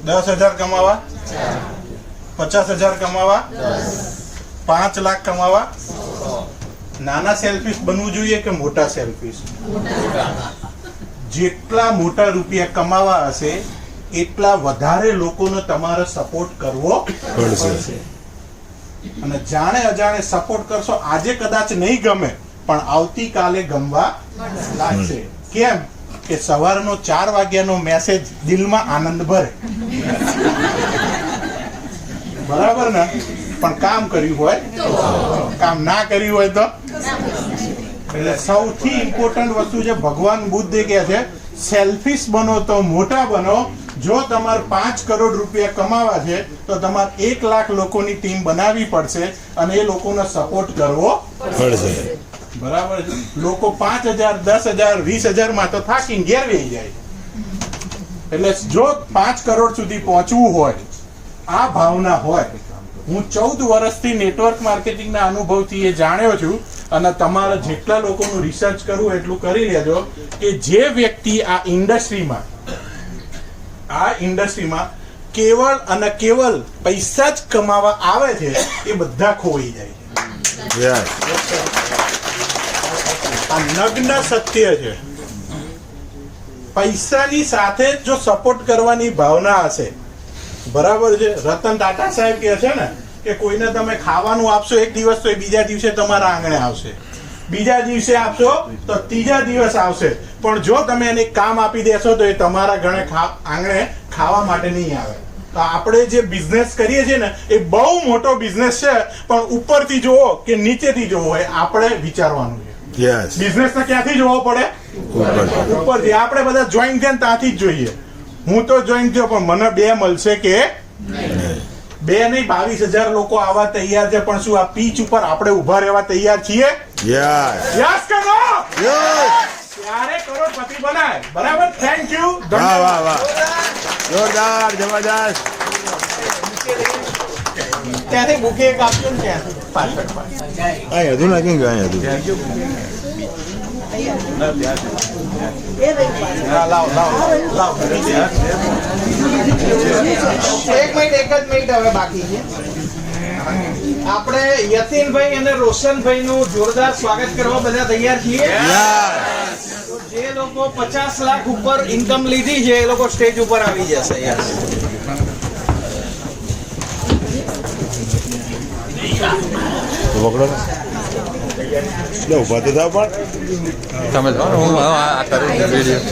10,000 કમાવા, 50,000 કમાવા, 5 લાખ કમાવા. નાના સેલ્ફિશ બનવું જોઈએ કે મોટા સેલ્ફિશ? જેટલા મોટા રૂપિયા કમાવા હશે એટલા વધારે લોકોને તમારે સપોર્ટ કરવો પડશે. અને જાણે અજાણે સપોર્ટ કરશો, આજે કદાચ નહીં ગમે પણ આવતીકાલે ગમવા લાગશે. કેમ કે સવારનો 4 વાગ્યાનો મેસેજ દિલમાં આનંદ ભરે. બરાબર ને? પણ કામ કર્યું હોય, કામ ના કર્યું હોય તો. એટલે સૌથી ઇમ્પોર્ટન્ટ વસ્તુ છે, ભગવાન બુદ્ધ કહે છે સેલ્ફિશ બનો તો મોટા બનો. જો તમારે 5 કરોડ રૂપિયા કમાવા છે તો તમારે 1 લાખ લોકોની ટીમ બનાવવી પડશે અને એ લોકોનો સપોર્ટ કરવો પડશે. બરાબર છે? લોકો 5,000, 10,000, 20,000 માં તો થાકીને ઘેર વહી જાય. એટલે જો 5 કરોડ સુધી પહોંચવું હોય, આ ભાવના હોય, હું 14 વર્ષથી નેટવર્ક માર્કેટિંગના અનુભવથી એ જાણ્યો છું અને તમારે જેટલા લોકોનું રિસર્ચ કરવું એટલું કરી લેજો કે જે વ્યક્તિ આ ઇન્ડસ્ટ્રીમાં કેવળ અને કેવળ પૈસા જ કમાવા આવે છે એ બધા ખોવાઈ જાય છે. આ નગ્ન સત્ય છે. પૈસાની સાથે જો સપોર્ટ કરવાની ભાવના હશે, બરાબર છે? રતન ટાટા સાહેબ કહે છે ને કે કોઈને તમે ખાવાનું આપશો એક દિવસ તો એ બીજા દિવસે તમારા આંગણે આવશે, બીજા દિવસે આપશો તો ત્રીજા દિવસ આવશે, પણ જો તમે એને કામ આપી દેશો તો એ તમારા આંગણે ખાવા માટે નહીં આવે. તો આપણે જે બિઝનેસ કરીએ છીએ ને એ બહુ મોટો બિઝનેસ છે, પણ ઉપરથી જોવો કે નીચેથી જોવો એ આપણે વિચારવાનું છે. બિઝનેસ ને ક્યાંથી જોવો પડે? ઉપરથી. આપણે બધા જોઈન થયા ત્યાંથી જ જોઈએ. હું તો જોઈન થયો પણ મને 2 મળશે કે 2 નહીં, 22,000 લોકો આવા તૈયાર છે, પણ શું આ પીચ ઉપર આપણે ઉભા રહેવા તૈયાર છીએ? યસ કે નો? ત્યારે કરોડપતિ બનાય. બરાબર? Thank you. વાહ વાહ વાહ, જોરદાર, જબરદસ્ત. ત્યાંથી બુકે એક આપજો ને ત્યાંથી પાછળ. અહીં હતું નાખી ગયું, અહીં હતું. એક મિનિટ હવે બાકી છે. આપણે યતીનભાઈ અને રોશનભાઈ નું જોરદાર સ્વાગત કરવા બધા તૈયાર છીએ. તો જે લોકો 50 લાખ ઉપર ઇન્કમ લીધી છે એ લોકો સ્ટેજ ઉપર આવી જશે. પકડો ને, ઉભા તો થાવ. પણ તમે હું આ તારી વિડીયો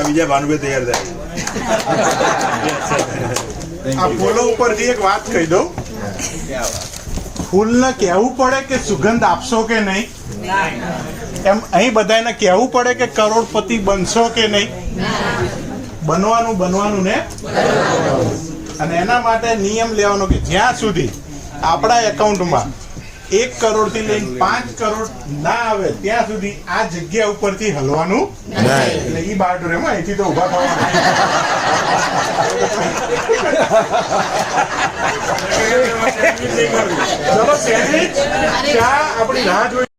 બીજા ભાનુભાઈ તૈયાર થાય. આ ફોલો ઉપરથી એક વાત કહી દઉં. ફૂલને કહેવું પડે કે સુગંધ આપશો કે નહીં? એમ અહીં બધાને કહેવું પડે કે કરોડપતિ બનશો કે નહીં? બનવાનું ને. અને એના માટે નિયમ લેવાનો કે જ્યાં સુધી આપણા એકાઉન્ટમાં 1 કરોડથી લઈને 5 કરોડ ના આવે ત્યાં સુધી આ જગ્યા ઉપરથી હલવાનું નહીં. એટલે ઈ બહાર એમાં અહીંથી તો ઉભા થવાનું. ચલો સેન્ડવિચ ચા આપણી રાહ જોઈ